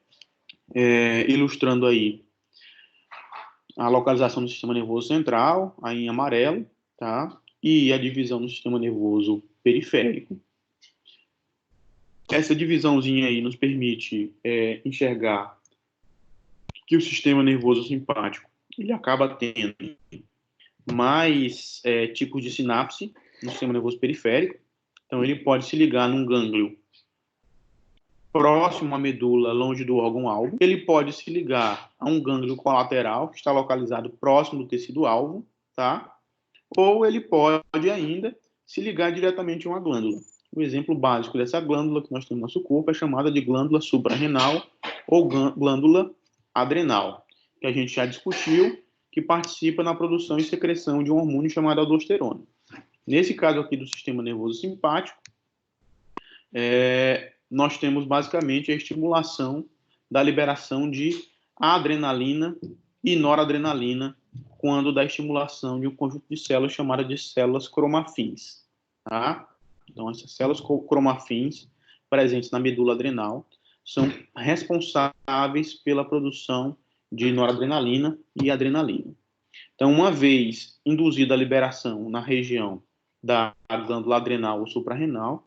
ilustrando aí a localização do sistema nervoso central, aí em amarelo, tá? E a divisão do sistema nervoso periférico. Essa divisãozinha aí nos permite enxergar que o sistema nervoso simpático ele acaba tendo mais tipos de sinapse no sistema nervoso periférico. Então, ele pode se ligar num gânglio próximo à medula, longe do órgão-alvo. Ele pode se ligar a um gânglio colateral, que está localizado próximo do tecido-alvo, tá? Ou ele pode ainda se ligar diretamente a uma glândula. O exemplo básico dessa glândula que nós temos no nosso corpo é chamada de glândula suprarrenal ou glândula adrenal, que a gente já discutiu, que participa na produção e secreção de um hormônio chamado aldosterona. Nesse caso aqui do sistema nervoso simpático, nós temos basicamente a estimulação da liberação de adrenalina e noradrenalina quando da estimulação de um conjunto de células chamada de células cromafins, tá? Então, essas células cromafins presentes na medula adrenal são responsáveis pela produção de noradrenalina e adrenalina. Então, uma vez induzida a liberação na região da glândula adrenal ou suprarrenal,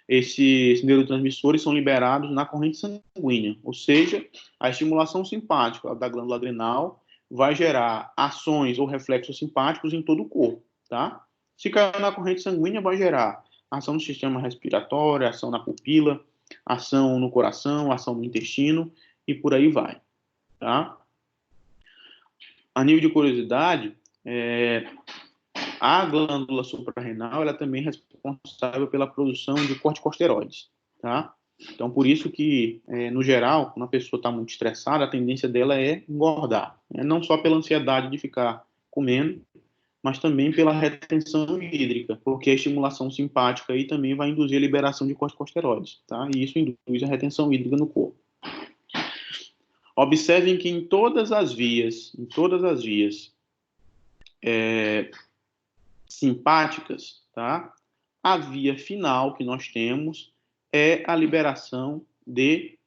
esses neurotransmissores são liberados na corrente sanguínea, ou seja, a estimulação simpática da glândula adrenal vai gerar ações ou reflexos simpáticos em todo o corpo, tá? Se cair na corrente sanguínea, vai gerar ação no sistema respiratório, ação na pupila, ação no coração, ação no intestino e por aí vai, tá? A nível de curiosidade, a glândula suprarrenal ela também é responsável pela produção de corticosteroides, tá? Então, por isso que, no geral, quando a pessoa está muito estressada, a tendência dela é engordar, né? Não só pela ansiedade de ficar comendo, mas também pela retenção hídrica, porque a estimulação simpática aí também vai induzir a liberação de corticosteroides, tá? E isso induz a retenção hídrica no corpo. Observem que em todas as vias simpáticas, tá? A via final que nós temos é a liberação de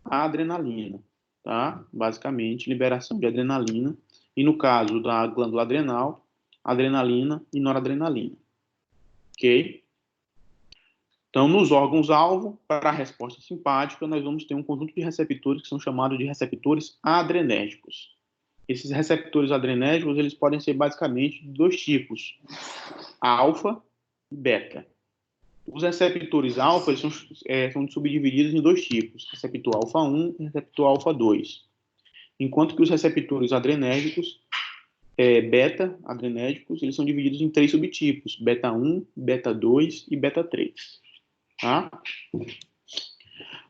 adrenalina, tá? Basicamente, liberação de adrenalina. E no caso da glândula adrenal, adrenalina e noradrenalina. Ok? Então, nos órgãos-alvo, para a resposta simpática, nós vamos ter um conjunto de receptores que são chamados de receptores adrenérgicos. Esses receptores adrenérgicos, eles podem ser basicamente de dois tipos, alfa e beta. Os receptores alfa eles são subdivididos em dois tipos, receptor alfa 1 e receptor alfa 2. Enquanto que os receptores adrenérgicos, beta adrenérgicos, eles são divididos em três subtipos, beta 1, beta 2 e beta 3. Tá?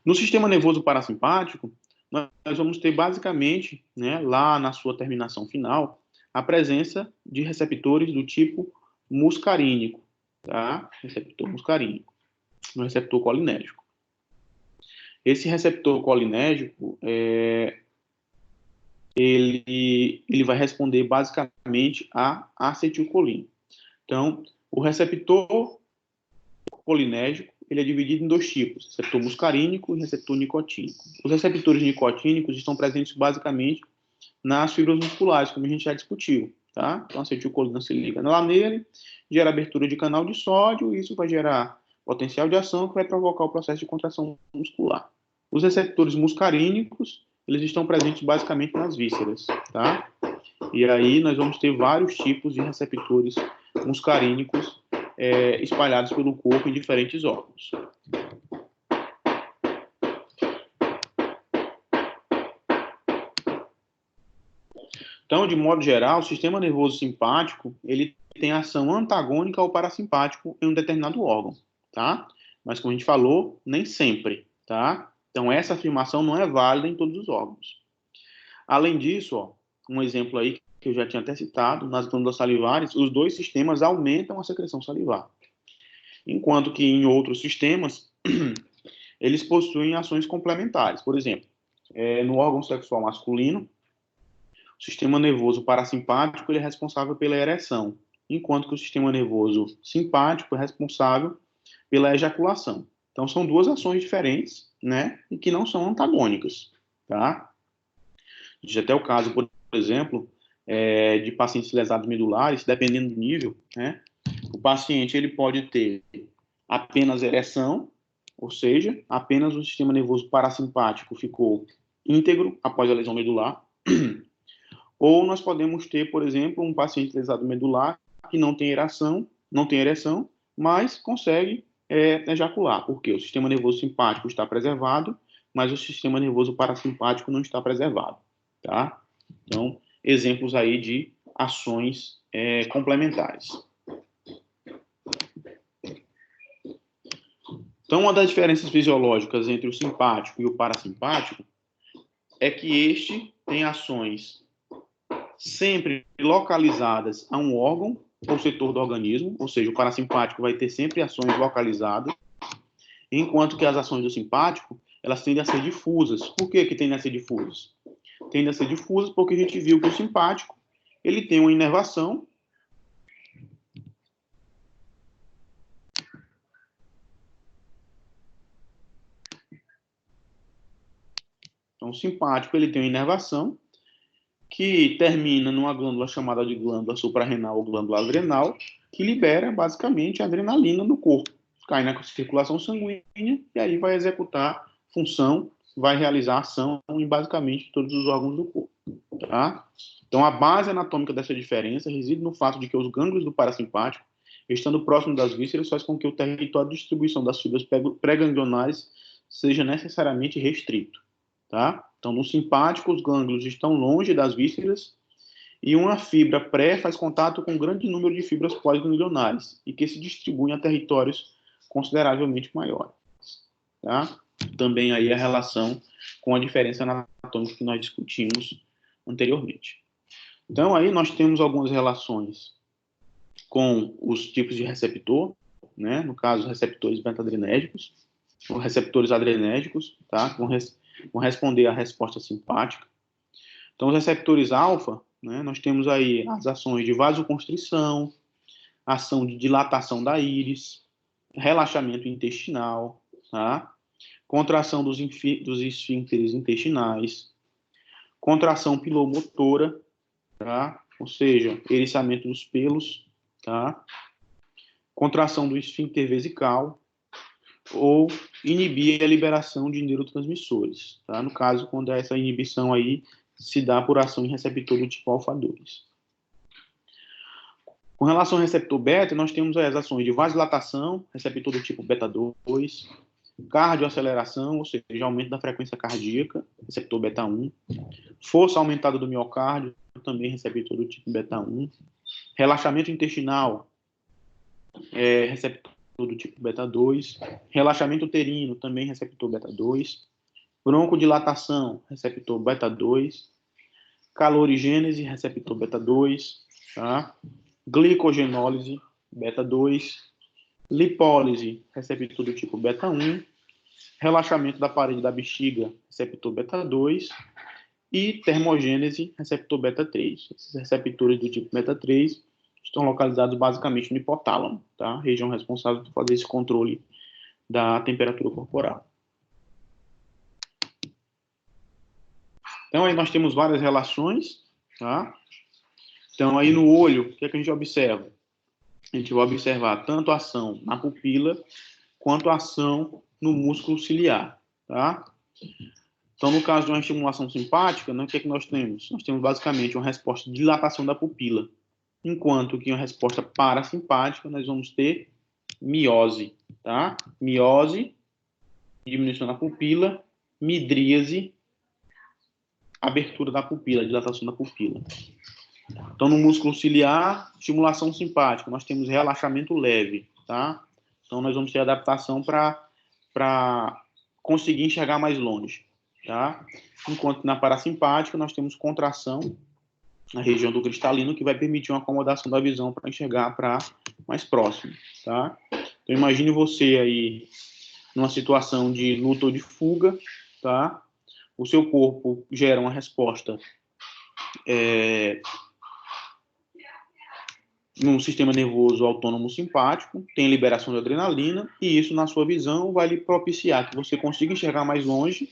No sistema nervoso parasimpático, nós vamos ter basicamente, né, lá na sua terminação final, a presença de receptores do tipo muscarínico, tá? Receptor muscarínico, no receptor colinérgico. Esse receptor colinérgico, ele vai responder basicamente a acetilcolina. Então, o receptor colinérgico, ele é dividido em dois tipos, receptor muscarínico e receptor nicotínico. Os receptores nicotínicos estão presentes basicamente nas fibras musculares, como a gente já discutiu, tá? Então, a acetilcolina se liga lá nele, gera abertura de canal de sódio, e isso vai gerar potencial de ação que vai provocar o processo de contração muscular. Os receptores muscarínicos, eles estão presentes basicamente nas vísceras, tá? E aí nós vamos ter vários tipos de receptores muscarínicos espalhados pelo corpo em diferentes órgãos. Então, de modo geral, o sistema nervoso simpático, ele tem ação antagônica ao parasimpático em um determinado órgão, tá? Mas, como a gente falou, nem sempre, tá? Então, essa afirmação não é válida em todos os órgãos. Além disso, ó, um exemplo aí que eu já tinha até citado, nas glândulas salivares, os dois sistemas aumentam a secreção salivar. Enquanto que em outros sistemas, eles possuem ações complementares. Por exemplo, no órgão sexual masculino, o sistema nervoso parasimpático ele é responsável pela ereção, enquanto que o sistema nervoso simpático é responsável pela ejaculação. Então, são duas ações diferentes, né, e que não são antagônicas, tá? Existe até o caso, por exemplo, de pacientes lesados medulares, dependendo do nível, né, o paciente ele pode ter apenas ereção, ou seja, apenas o sistema nervoso parasimpático ficou íntegro após a lesão medular, ou nós podemos ter, por exemplo, um paciente lesado medular que não tem ereção, mas consegue ejacular, porque o sistema nervoso simpático está preservado, mas o sistema nervoso parasimpático não está preservado, tá? Então, exemplos aí de ações complementares. Então, uma das diferenças fisiológicas entre o simpático e o parasimpático é que este tem ações sempre localizadas a um órgão ou setor do organismo, ou seja, o parasimpático vai ter sempre ações localizadas, enquanto que as ações do simpático, elas tendem a ser difusas. Por que tendem a ser difusas? Tendem a ser difusas porque a gente viu que o simpático, ele tem uma inervação, então o simpático, ele tem uma inervação, que termina numa glândula chamada de glândula suprarrenal ou glândula adrenal, que libera basicamente a adrenalina do corpo. Cai na circulação sanguínea e aí vai executar função, vai realizar ação em basicamente todos os órgãos do corpo. Tá? Então, a base anatômica dessa diferença reside no fato de que os gânglios do parasimpático, estando próximo das vísceras, faz com que o território de distribuição das fibras pré-ganglionares seja necessariamente restrito. Tá? Então, no simpático, os gânglios estão longe das vísceras e uma fibra pré faz contato com um grande número de fibras pós-ganglionares e que se distribuem a territórios consideravelmente maiores. Tá? Também aí a relação com a diferença anatômica que nós discutimos anteriormente. Então, aí nós temos algumas relações com os tipos de receptor, né? No caso, receptores beta-adrenérgicos, ou receptores adrenérgicos, tá? Vão responder à resposta simpática. Então, os receptores alfa, né, nós temos aí as ações de vasoconstrição, ação de dilatação da íris, relaxamento intestinal, tá? Contração dos esfíncteres intestinais, contração pilomotora, tá? Ou seja, eriçamento dos pelos, tá? Contração do esfíncter vesical, ou inibir a liberação de neurotransmissores, tá? No caso, quando essa inibição aí se dá por ação em receptor do tipo alfa-2. Com relação ao receptor beta, nós temos as ações de vasodilatação, receptor do tipo beta-2, cardioaceleração, ou seja, aumento da frequência cardíaca, receptor beta-1, força aumentada do miocárdio, também receptor do tipo beta-1, relaxamento intestinal, receptor do tipo beta-2, relaxamento uterino, também receptor beta-2, broncodilatação, receptor beta-2, calorigênese, receptor beta-2, tá? Glicogenólise, beta-2, lipólise, receptor do tipo beta-1, relaxamento da parede da bexiga, receptor beta-2, e termogênese, receptor beta-3. Esses receptores do tipo beta-3 estão localizados basicamente no hipotálamo, tá? Região responsável por fazer esse controle da temperatura corporal. Então, aí nós temos várias relações, tá? Então, aí no olho, o que é que a gente observa? A gente vai observar tanto a ação na pupila, quanto a ação no músculo ciliar, tá? Então, no caso de uma estimulação simpática, né, o que é que nós temos? Nós temos basicamente uma resposta de dilatação da pupila, enquanto que uma resposta parasimpática, nós vamos ter miose, tá? Miose, diminuição da pupila, midríase, abertura da pupila, dilatação da pupila. Então, no músculo ciliar, estimulação simpática, nós temos relaxamento leve, tá? Então, nós vamos ter adaptação para conseguir enxergar mais longe, tá? Enquanto na parasimpática, nós temos contração na região do cristalino, que vai permitir uma acomodação da visão para enxergar para mais próximo, tá? Então, imagine você aí numa situação de luta ou de fuga, tá? O seu corpo gera uma resposta num sistema nervoso autônomo simpático, tem liberação de adrenalina, e isso, na sua visão, vai lhe propiciar que você consiga enxergar mais longe,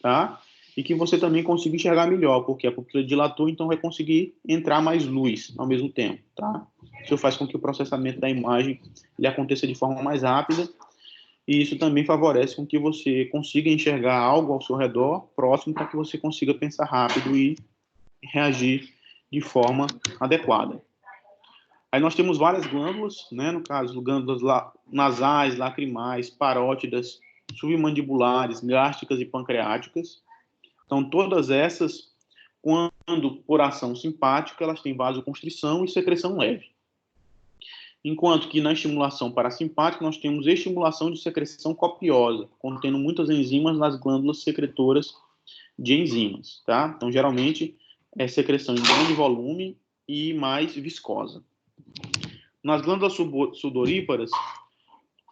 tá? E que você também consiga enxergar melhor, porque a pupila dilatou, então vai conseguir entrar mais luz ao mesmo tempo, tá? Isso faz com que o processamento da imagem ele aconteça de forma mais rápida, e isso também favorece com que você consiga enxergar algo ao seu redor, próximo, para que você consiga pensar rápido e reagir de forma adequada. Aí nós temos várias glândulas, né? No caso, glândulas nasais, lacrimais, parótidas, submandibulares, gástricas e pancreáticas. Então, todas essas, quando por ação simpática, elas têm vasoconstrição e secreção leve. Enquanto que na estimulação parasimpática, nós temos estimulação de secreção copiosa, contendo muitas enzimas nas glândulas secretoras de enzimas, tá? Então, geralmente, é secreção em grande volume e mais viscosa. Nas glândulas sudoríparas,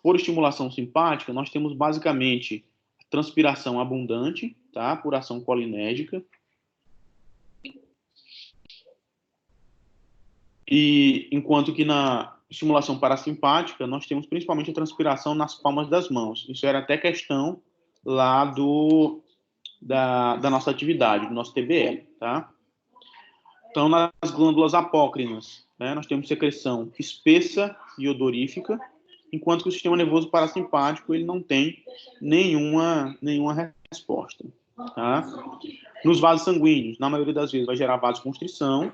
por estimulação simpática, nós temos basicamente transpiração abundante, tá? Por ação colinérgica. E enquanto que na estimulação parasimpática, nós temos principalmente a transpiração nas palmas das mãos. Isso era até questão lá da nossa atividade, do nosso TBL, tá? Então, nas glândulas apócrinas, né, nós temos secreção espessa e odorífica, enquanto que o sistema nervoso parasimpático ele não tem nenhuma resposta, tá? Nos vasos sanguíneos, na maioria das vezes, vai gerar vasoconstrição,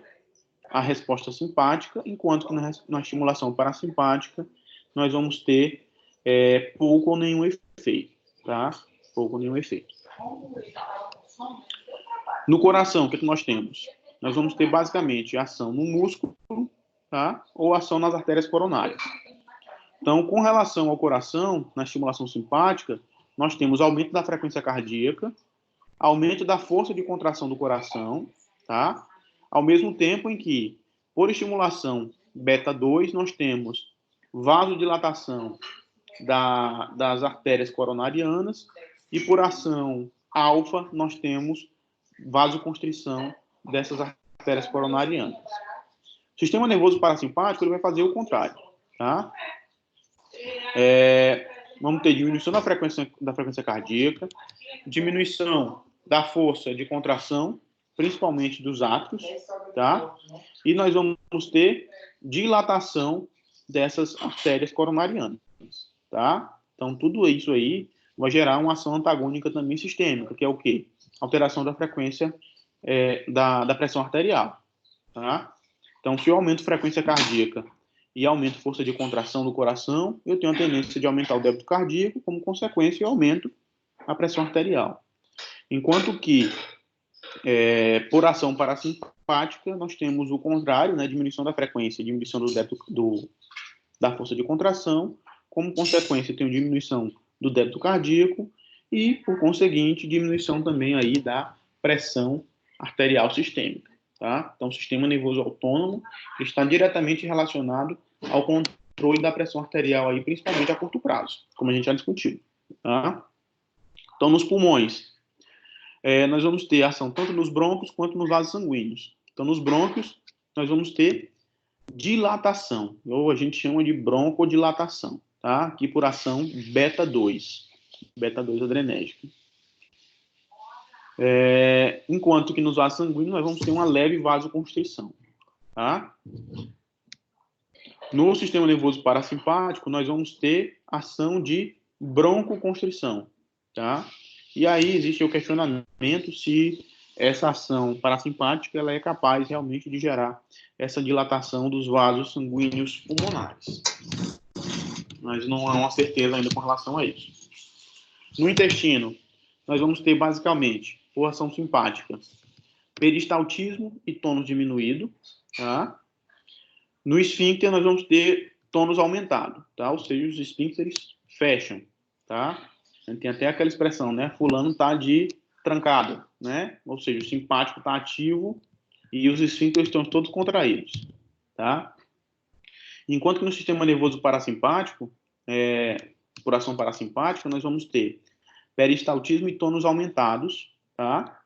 a resposta simpática, enquanto que na estimulação parasimpática nós vamos ter pouco ou nenhum efeito, tá? Pouco ou nenhum efeito. No coração, o que nós temos? Nós vamos ter basicamente ação no músculo, tá? Ou ação nas artérias coronárias. Então, com relação ao coração, na estimulação simpática, nós temos aumento da frequência cardíaca, aumento da força de contração do coração, tá? Ao mesmo tempo em que, por estimulação beta-2, nós temos vasodilatação das artérias coronarianas e por ação alfa, nós temos vasoconstrição dessas artérias coronarianas. O sistema nervoso parasimpático ele vai fazer o contrário, tá? Vamos ter diminuição da frequência cardíaca, diminuição da força de contração, principalmente dos átrios, tá? E nós vamos ter dilatação dessas artérias coronarianas, tá? Então, tudo isso aí vai gerar uma ação antagônica também sistêmica, que é o quê? Alteração da frequência da pressão arterial, tá? Então, se eu aumento a frequência cardíaca e aumento a força de contração do coração, eu tenho a tendência de aumentar o débito cardíaco, como consequência, eu aumento a pressão arterial. Enquanto que, por ação parasimpática, nós temos o contrário, né? Diminuição da frequência, diminuição do débito da força de contração, como consequência, eu tenho diminuição do débito cardíaco e, por conseguinte, diminuição também aí da pressão arterial sistêmica, tá? Então, o sistema nervoso autônomo está diretamente relacionado ao controle da pressão arterial aí, principalmente a curto prazo, como a gente já discutiu, tá? Então, nos pulmões, nós vamos ter ação tanto nos brônquios quanto nos vasos sanguíneos. Então, nos brônquios, nós vamos ter dilatação, ou a gente chama de broncodilatação, tá? Aqui por ação beta-2 adrenérgica. Enquanto que nos vasos sanguíneos nós vamos ter uma leve vasoconstrição, tá? No sistema nervoso parasimpático nós vamos ter ação de broncoconstrição, tá? E aí existe o questionamento se essa ação parasimpática ela é capaz realmente de gerar essa dilatação dos vasos sanguíneos pulmonares. Mas não há uma certeza ainda com relação a isso. No intestino, nós vamos ter basicamente, por ação simpática, peristaltismo e tônus diminuído, tá? No esfíncter, nós vamos ter tônus aumentado, tá? Ou seja, os esfíncteres fecham, tá? Tem até aquela expressão, né? Fulano tá de trancada, né? Ou seja, o simpático está ativo e os esfíncteres estão todos contraídos, tá? Enquanto que no sistema nervoso parasimpático, por ação parasimpática, nós vamos ter peristaltismo e tônus aumentados, tá?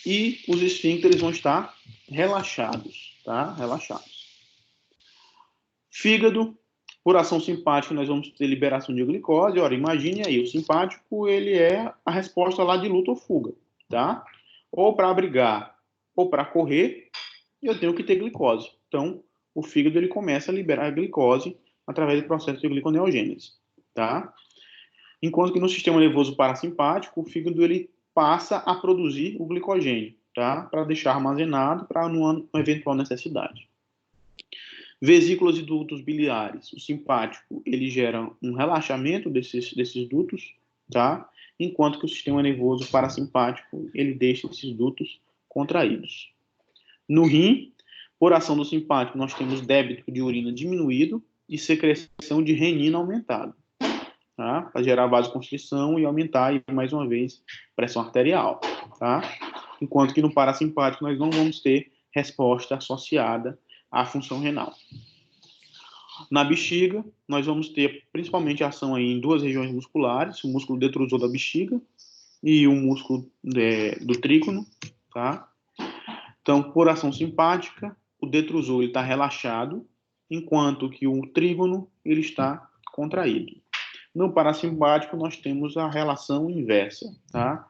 E os esfíncteres vão estar relaxados, tá? Relaxados. Fígado, por ação simpática, nós vamos ter liberação de glicose. Ora, imagine aí, o simpático, ele é a resposta lá de luta ou fuga, tá? Ou para brigar, ou para correr, eu tenho que ter glicose. Então, o fígado, ele começa a liberar a glicose através do processo de gliconeogênese, tá? Enquanto que no sistema nervoso parasimpático, o fígado, ele passa a produzir o glicogênio, tá? Para deixar armazenado para uma eventual necessidade. Vesículas e dutos biliares. O simpático, ele gera um relaxamento desses dutos, tá? Enquanto que o sistema nervoso parasimpático, ele deixa esses dutos contraídos. No rim, por ação do simpático, nós temos débito de urina diminuído e secreção de renina aumentada, tá? Para gerar vasoconstrição e aumentar, mais uma vez, pressão arterial, tá? Enquanto que no parasimpático nós não vamos ter resposta associada à função renal. Na bexiga, nós vamos ter principalmente ação aí em duas regiões musculares, o músculo detrusor da bexiga e o músculo do trígono, tá? Então, por ação simpática, o detrusor está relaxado, enquanto que o trígono ele está contraído. No parasimpático, nós temos a relação inversa, tá?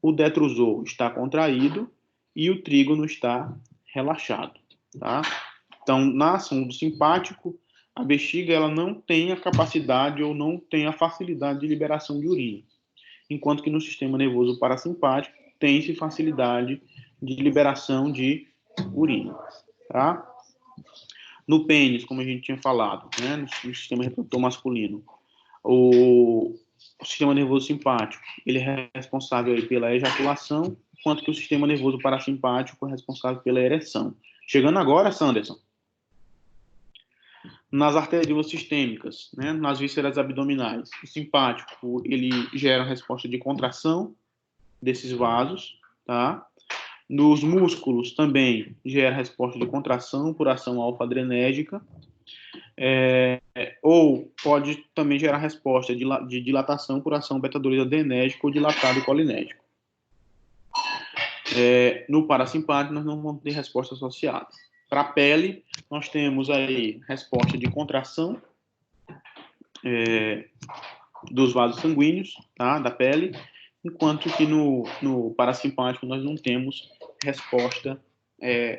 O detrusor está contraído e o trígono está relaxado, tá? Então, na ação do simpático, a bexiga ela não tem a capacidade ou não tem a facilidade de liberação de urina, enquanto que no sistema nervoso parasimpático tem-se facilidade de liberação de urina, tá? No pênis, como a gente tinha falado, né, no sistema reprodutor masculino, o sistema nervoso simpático, ele é responsável aí pela ejaculação, enquanto que o sistema nervoso parasimpático é responsável pela ereção. Chegando agora, Sanderson, nas arteriolas sistêmicas, né, nas vísceras abdominais, o simpático, ele gera a resposta de contração desses vasos, tá? Nos músculos também gera resposta de contração por ação alfa-adrenérgica, ou pode também gerar resposta de dilatação por ação beta-2 adrenérgica ou dilatado colinérgico. No parasimpático, nós não vamos ter resposta associada. Para a pele, nós temos aí resposta de contração dos vasos sanguíneos, tá, da pele, enquanto que no parasimpático nós não temos resposta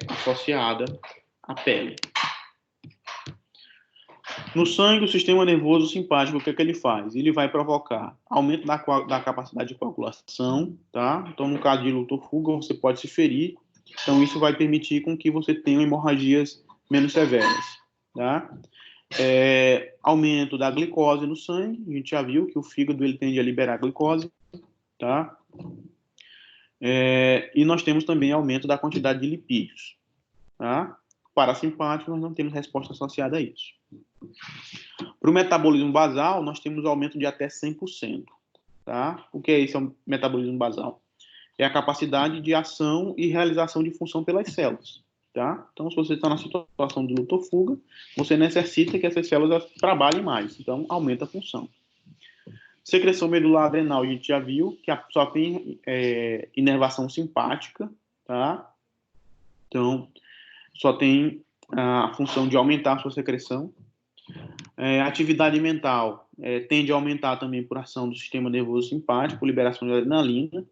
associada à pele. No sangue, o sistema nervoso simpático, o que é que ele faz? Ele vai provocar aumento da capacidade de coagulação, tá? Então, no caso de luta ou fuga, você pode se ferir. Então, isso vai permitir com que você tenha hemorragias menos severas, tá? Aumento da glicose no sangue. A gente já viu que o fígado ele tende a liberar glicose, tá? E nós temos também aumento da quantidade de lipídios, tá? Parasimpático, nós não temos resposta associada a isso. Para o metabolismo basal, nós temos aumento de até 100%. Tá? O que é esse metabolismo basal? É a capacidade de ação e realização de função pelas células. Tá? Então, se você está na situação de luta ou fuga, você necessita que essas células trabalhem mais. Então, aumenta a função. Secreção medular adrenal, a gente já viu que só tem inervação simpática. Tá? Então, só tem a função de aumentar a sua secreção. Atividade mental tende a aumentar também por ação do sistema nervoso simpático, liberação de adrenalina.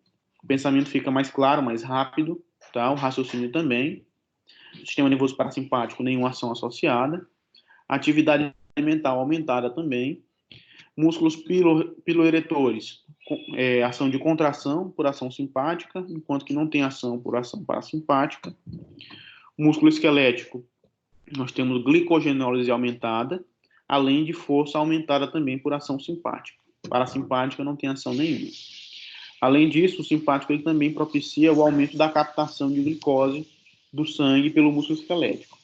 O pensamento fica mais claro, mais rápido, tá? O raciocínio também. O sistema nervoso parasimpático, nenhuma ação associada. Atividade mental aumentada também. Músculos piloeretores, ação de contração por ação simpática, enquanto que não tem ação por ação parasimpática. Músculo esquelético, nós temos glicogenólise aumentada, além de força aumentada também por ação simpática. Parasimpática não tem ação nenhuma. Além disso, o simpático ele também propicia o aumento da captação de glicose do sangue pelo músculo esquelético.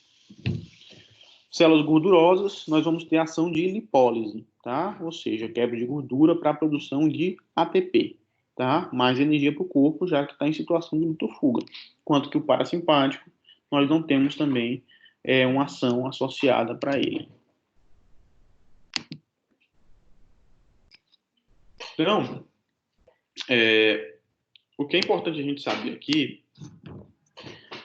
Células gordurosas, nós vamos ter ação de lipólise, tá? Ou seja, quebra de gordura para a produção de ATP, tá? Mais energia para o corpo, já que está em situação de luta ou fuga. Enquanto que o parasimpático, nós não temos também uma ação associada para ele. Então, o que é importante a gente saber aqui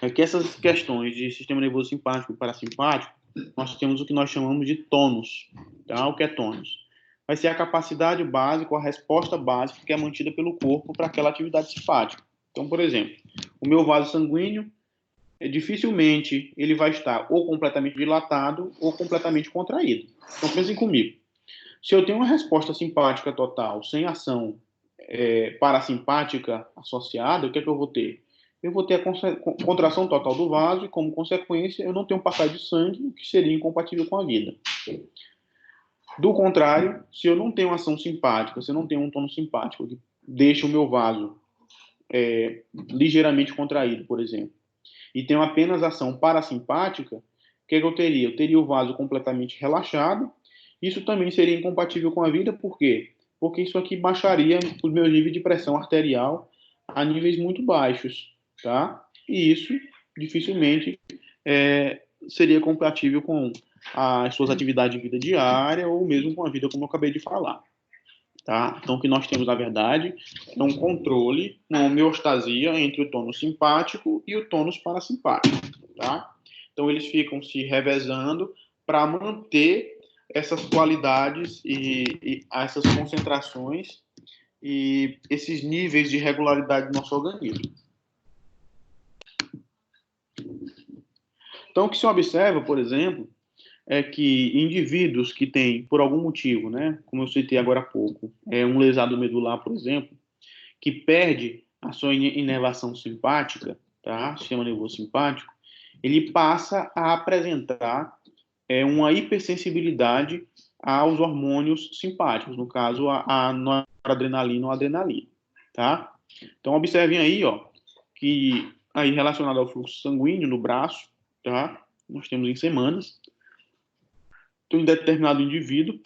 é que essas questões de sistema nervoso simpático e parasimpático, nós temos o que nós chamamos de tônus. Tá? O que é tônus? Vai ser a capacidade básica, a resposta básica que é mantida pelo corpo para aquela atividade simpática. Então, por exemplo, o meu vaso sanguíneo, dificilmente ele vai estar ou completamente dilatado ou completamente contraído. Então, pensem comigo. Se eu tenho uma resposta simpática total, sem ação parasimpática associada, o que é que eu vou ter? Eu vou ter a contração total do vaso e, como consequência, eu não tenho passagem de sangue, o que seria incompatível com a vida. Do contrário, se eu não tenho ação simpática, se eu não tenho um tônus simpático que deixa o meu vaso ligeiramente contraído, por exemplo, e tenho apenas ação parasimpática, o que é que eu teria? Eu teria o vaso completamente relaxado. Isso também seria incompatível com a vida, por quê? Porque isso aqui baixaria os meus níveis de pressão arterial a níveis muito baixos, tá? E isso dificilmente seria compatível com as suas atividades de vida diária ou mesmo com a vida como eu acabei de falar, tá? Então, o que nós temos, na verdade, é um controle, uma homeostasia entre o tônus simpático e o tônus parasimpático, tá? Então, eles ficam se revezando para manter essas qualidades e essas concentrações e esses níveis de regularidade do nosso organismo. Então, o que se observa, por exemplo, é que indivíduos que têm, por algum motivo, né, como eu citei agora há pouco, um lesado medular, por exemplo, que perde a sua inervação simpática, tá, sistema nervoso simpático, ele passa a apresentar uma hipersensibilidade aos hormônios simpáticos, no caso, a noradrenalina ou adrenalina, tá? Então, observem aí, ó, que aí relacionado ao fluxo sanguíneo no braço, tá? Nós temos em semanas. Então, em determinado indivíduo,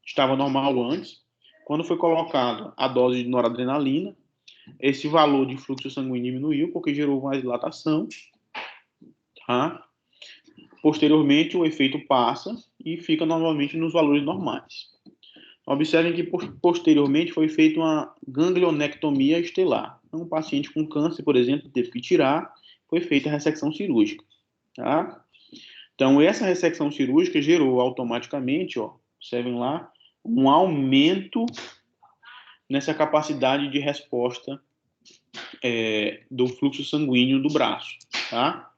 estava normal antes, quando foi colocado a dose de noradrenalina, esse valor de fluxo sanguíneo diminuiu, porque gerou mais dilatação, tá? Posteriormente, o efeito passa e fica novamente nos valores normais. Observem que posteriormente foi feita uma ganglionectomia estelar. Então, um paciente com câncer, por exemplo, teve que tirar, foi feita a ressecção cirúrgica, tá? Então, essa ressecção cirúrgica gerou automaticamente, ó, observem lá, um aumento nessa capacidade de resposta do fluxo sanguíneo do braço, tá?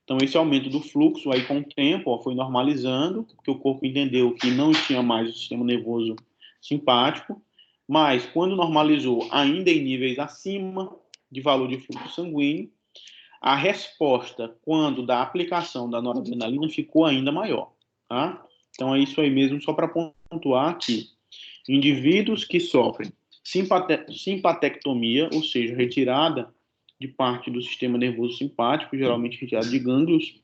Então, esse aumento do fluxo aí com o tempo foi normalizando, porque o corpo entendeu que não tinha mais o sistema nervoso simpático, mas quando normalizou ainda em níveis acima de valor de fluxo sanguíneo, a resposta quando da aplicação da noradrenalina ficou ainda maior, tá? Então é isso aí mesmo, só para pontuar que indivíduos que sofrem simpatectomia, ou seja, retirada de parte do sistema nervoso simpático, geralmente retirada de gânglios,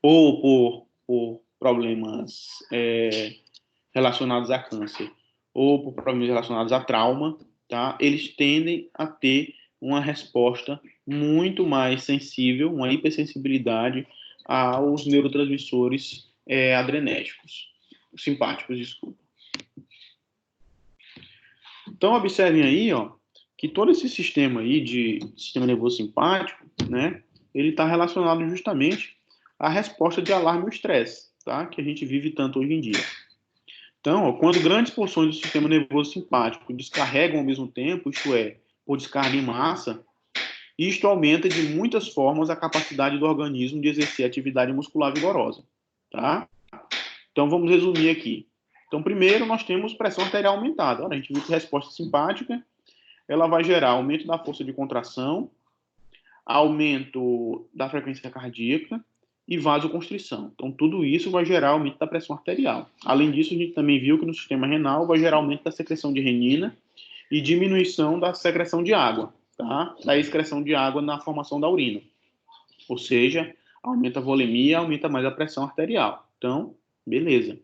ou por problemas relacionados a câncer, ou por problemas relacionados a trauma, tá? Eles tendem a ter uma resposta muito mais sensível, uma hipersensibilidade aos neurotransmissores adrenérgicos, simpáticos, desculpa. Então, observem aí, ó, que todo esse sistema aí de sistema nervoso simpático, né, ele está relacionado justamente à resposta de alarme ao estresse, tá, que a gente vive tanto hoje em dia. Então, ó, quando grandes porções do sistema nervoso simpático descarregam ao mesmo tempo, isto é, por descarga em massa, isto aumenta de muitas formas a capacidade do organismo de exercer atividade muscular vigorosa, tá? Então, vamos resumir aqui. Então, primeiro, nós temos pressão arterial aumentada. Olha, a gente viu que a resposta simpática, ela vai gerar aumento da força de contração, aumento da frequência cardíaca e vasoconstrição. Então, tudo isso vai gerar aumento da pressão arterial. Além disso, a gente também viu que no sistema renal vai gerar aumento da secreção de renina e diminuição da secreção de água, tá? Da excreção de água na formação da urina. Ou seja, aumenta a volemia, aumenta mais a pressão arterial. Então, beleza.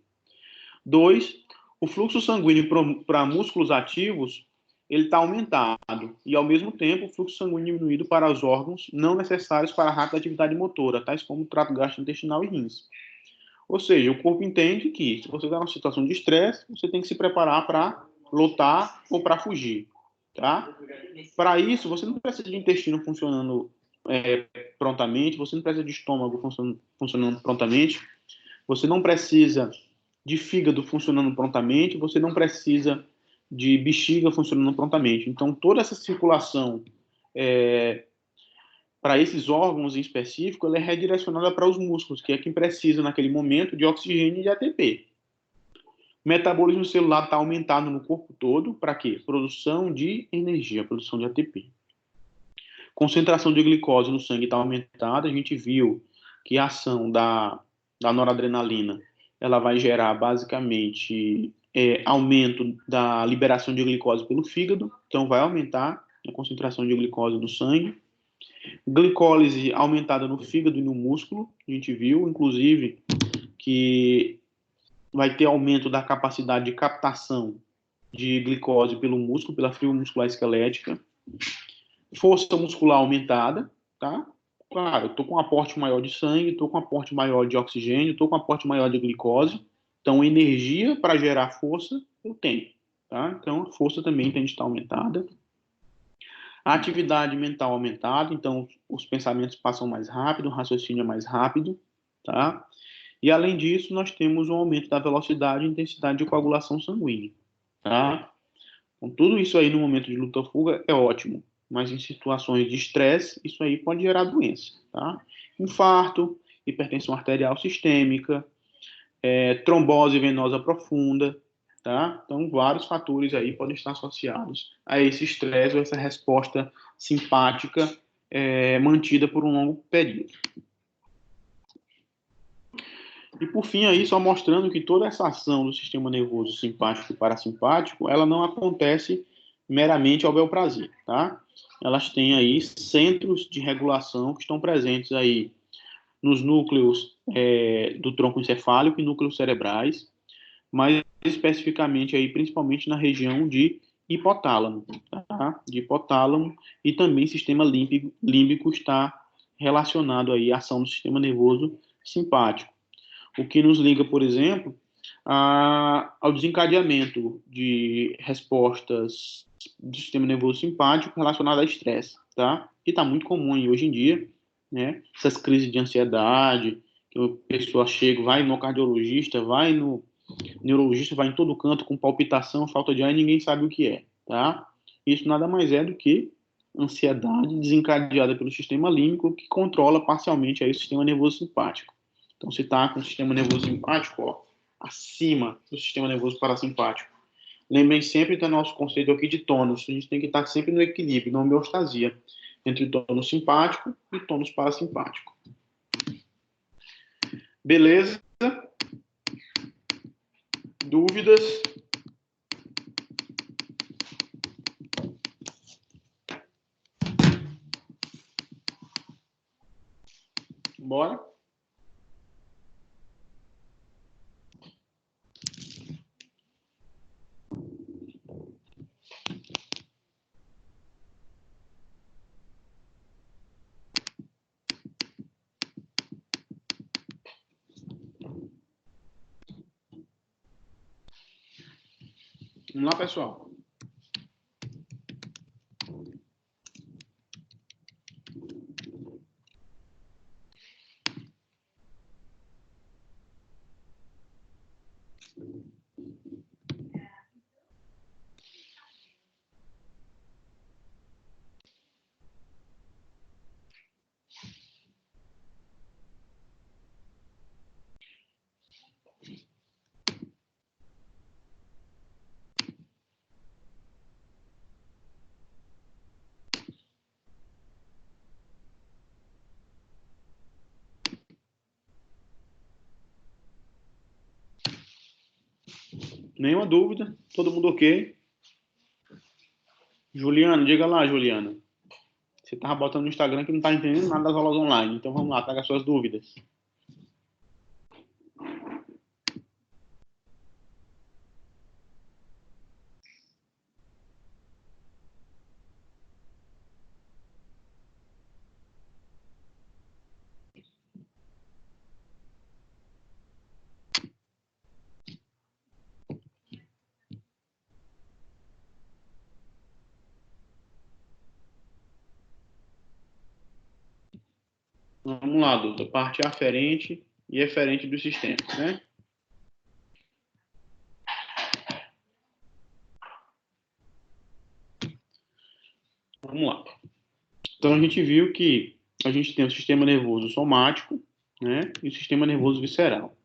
2, o fluxo sanguíneo para músculos ativos, ele está aumentado. E, ao mesmo tempo, o fluxo sanguíneo diminuído para os órgãos não necessários para a rápida atividade motora, tais como o trato gastrointestinal e rins. Ou seja, o corpo entende que, se você está numa situação de estresse, você tem que se preparar para lutar ou para fugir, tá? Para isso, você não precisa de intestino funcionando prontamente, você não precisa de estômago funcionando prontamente, você não precisa de fígado funcionando prontamente, você não precisa de bexiga funcionando prontamente. Então, toda essa circulação para esses órgãos em específico, ela é redirecionada para os músculos, que é quem precisa, naquele momento, de oxigênio e de ATP. O metabolismo celular está aumentado no corpo todo, para quê? Produção de energia, produção de ATP. Concentração de glicose no sangue está aumentada, a gente viu que a ação da noradrenalina, ela vai gerar, basicamente, aumento da liberação de glicose pelo fígado, então vai aumentar a concentração de glicose no sangue. Glicólise aumentada no fígado e no músculo, a gente viu, inclusive, que vai ter aumento da capacidade de captação de glicose pelo músculo, pela fibra muscular esquelética. Força muscular aumentada, tá? Claro, eu estou com um aporte maior de sangue, estou com um aporte maior de oxigênio, estou com um aporte maior de glicose, então energia para gerar força eu tenho, tá? Então a força também tem de estar aumentada. A atividade mental aumentada, então os pensamentos passam mais rápido, o raciocínio é mais rápido, tá? E além disso, nós temos um aumento da velocidade e intensidade de coagulação sanguínea, tá? Então tudo isso aí no momento de luta-fuga é ótimo, mas em situações de estresse, isso aí pode gerar doença, tá? Infarto, hipertensão arterial sistêmica, trombose venosa profunda, tá? Então, vários fatores aí podem estar associados a esse estresse ou essa resposta simpática mantida por um longo período. E, por fim, aí, só mostrando que toda essa ação do sistema nervoso simpático e parasimpático, ela não acontece meramente ao bel prazer, tá? Elas têm aí centros de regulação que estão presentes aí nos núcleos do tronco encefálico e núcleos cerebrais, mas especificamente aí, principalmente na região de hipotálamo, tá? De hipotálamo, e também sistema límbico está relacionado aí à ação do sistema nervoso simpático. O que nos liga, por exemplo, ao desencadeamento de respostas do sistema nervoso simpático relacionadas a estresse, tá? Que está muito comum aí hoje em dia, né? Essas crises de ansiedade, que a pessoa chega, vai no cardiologista, vai no neurologista, vai em todo canto com palpitação, falta de ar e ninguém sabe o que é, tá? Isso nada mais é do que ansiedade desencadeada pelo sistema límbico, que controla parcialmente aí o sistema nervoso simpático. Então, se está com o sistema nervoso simpático, ó, acima do sistema nervoso parasimpático. Lembrem sempre do nosso conceito aqui de tônus. A gente tem que estar sempre no equilíbrio, na homeostasia, entre tônus simpático e tônus parasimpático. Beleza? Dúvidas? Bora? Vamos lá, pessoal. Nenhuma dúvida? Todo mundo ok? Juliana, diga lá, Juliana. Você estava botando no Instagram que não está entendendo nada das aulas online. Então vamos lá, traga as suas dúvidas. Vamos lá, Duda. Parte aferente e eferente dos sistemas, né? Vamos lá. Então, a gente viu que a gente tem o sistema nervoso somático, né? E o sistema nervoso visceral.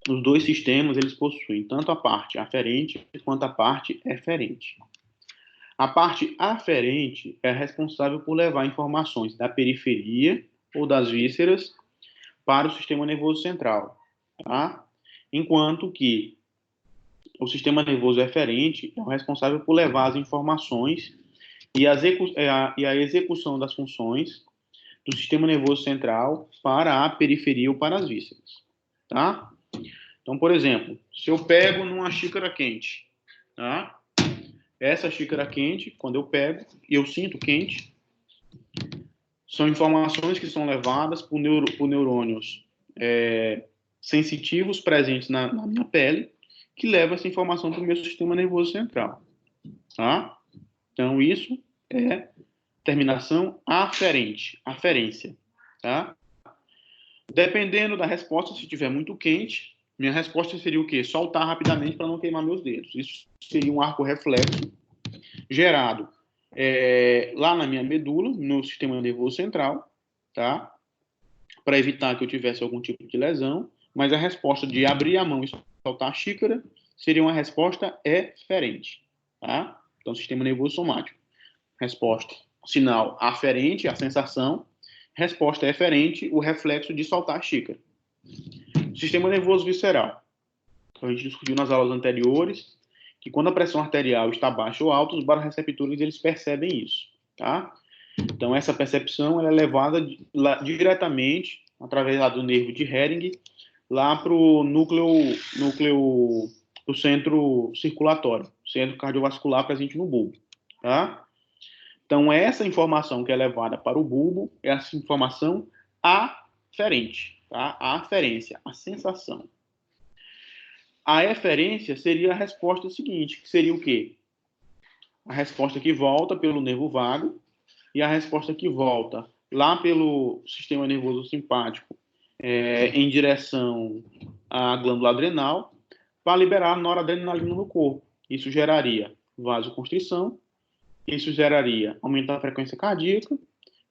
Os dois sistemas, eles possuem tanto a parte aferente quanto a parte eferente. A parte aferente é responsável por levar informações da periferia ou das vísceras para o sistema nervoso central, tá? Enquanto que o sistema nervoso eferente é o responsável por levar as informações e a execução das funções do sistema nervoso central para a periferia ou para as vísceras, tá? Então, por exemplo, se eu pego numa xícara quente, tá? Essa xícara quente, quando eu pego e eu sinto quente, são informações que são levadas por neurônios sensitivos presentes na minha pele, que levam essa informação para o meu sistema nervoso central. Tá? Então, isso é terminação aferente, aferência. Tá? Dependendo da resposta, se estiver muito quente, minha resposta seria o quê? Soltar rapidamente para não queimar meus dedos. Isso seria um arco reflexo gerado lá na minha medula, no sistema nervoso central, tá? Para evitar que eu tivesse algum tipo de lesão, mas a resposta de abrir a mão e soltar a xícara seria uma resposta eferente, tá? Então, sistema nervoso somático. Resposta, sinal aferente, a sensação. Resposta eferente, o reflexo de soltar a xícara. Sistema nervoso visceral. Então, a gente discutiu nas aulas anteriores que quando a pressão arterial está baixa ou alta, os baroreceptores eles percebem isso, tá? Então, essa percepção ela é levada diretamente, através lá do nervo de Hering, lá para o do centro circulatório, centro cardiovascular presente no bulbo, tá? Então, essa informação que é levada para o bulbo é essa informação aferente, tá? A aferência, a sensação. A eferência seria a resposta seguinte, que seria o quê? A resposta que volta pelo nervo vago e a resposta que volta lá pelo sistema nervoso simpático em direção à glândula adrenal para liberar noradrenalina no corpo. Isso geraria vasoconstrição Isso geraria aumento da frequência cardíaca,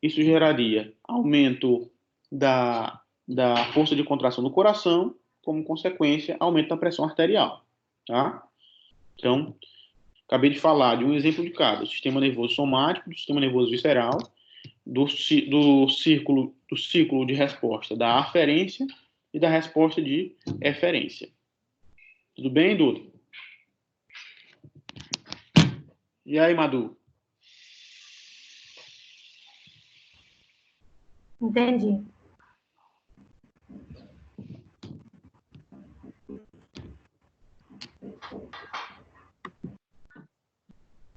isso geraria aumento da força de contração do coração, como consequência, aumento da pressão arterial, tá? Então, acabei de falar de um exemplo de cada, do sistema nervoso somático, do sistema nervoso visceral, do ciclo de resposta da aferência e da resposta de eferência. Tudo bem, Duda? E aí, Madu? Entendi.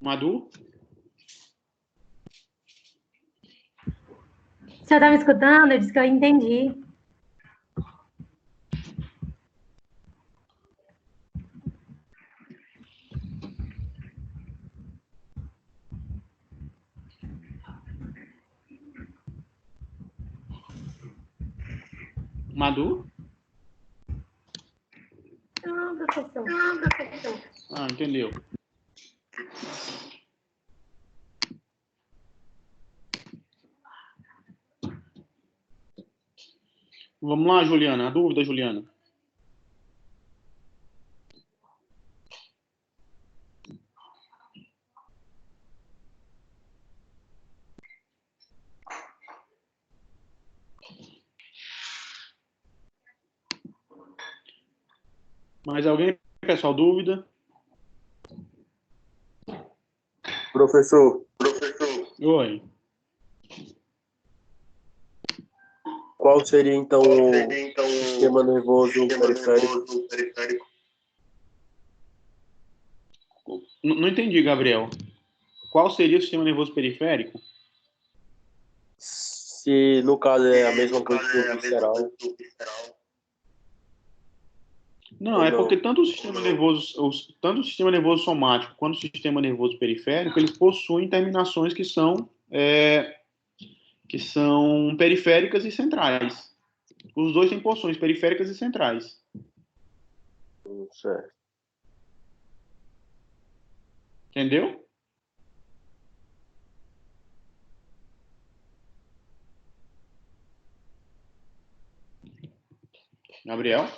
Madu? O senhor tá me escutando? Eu disse que eu entendi. Madu? Não, professor. Ah, entendeu. Vamos lá, Juliana. A dúvida, Juliana? Mais alguém, pessoal? Dúvida? Professor, Oi. qual seria então o sistema nervoso periférico? Não entendi, Gabriel. Qual seria o sistema nervoso periférico? Se no caso é a mesma coisa que o visceral. Não, é porque tanto o sistema nervoso somático quanto o sistema nervoso periférico, eles possuem terminações que são periféricas e centrais. Os dois têm porções periféricas e centrais. Certo. Entendeu? Gabriel?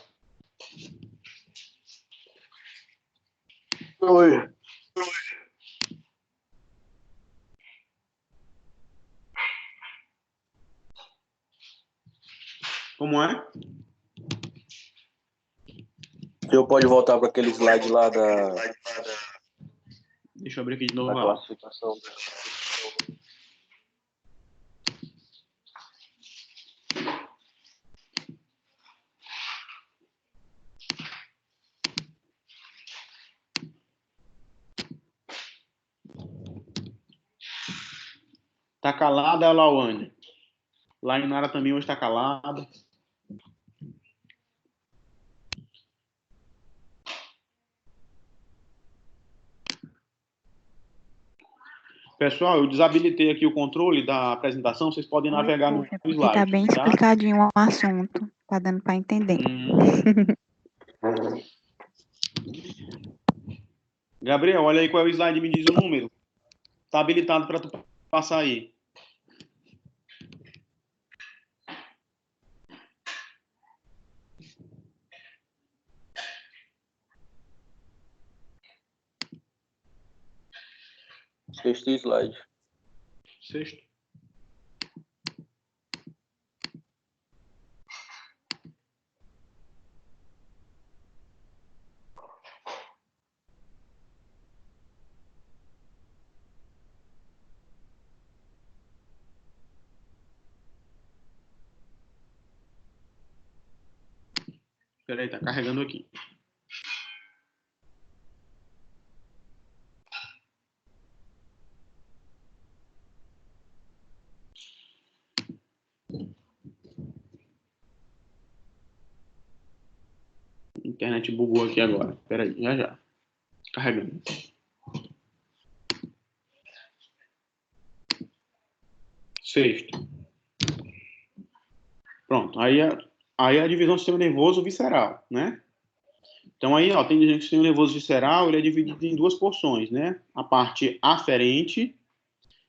Oi. Como é? O senhor pode voltar para aquele slide lá da Deixa eu abrir aqui de novo. classificação. Tá calada a Lawane. Lainara também hoje está calada. Pessoal, eu desabilitei aqui o controle da apresentação. Vocês podem navegar no Porque slide. tá bem explicadinho o assunto. Tá dando para entender. Gabriel, olha aí qual é o slide, me diz o número. Tá habilitado para tu passar aí. Sexto slide. Sexto. Peraí, tá carregando aqui. A internet bugou aqui agora. Peraí, já. Carregando. Sexto. Pronto. Aí a divisão do sistema nervoso visceral, né? Então aí, ó, tem gente que tem o nervoso visceral, ele é dividido em duas porções, né? A parte aferente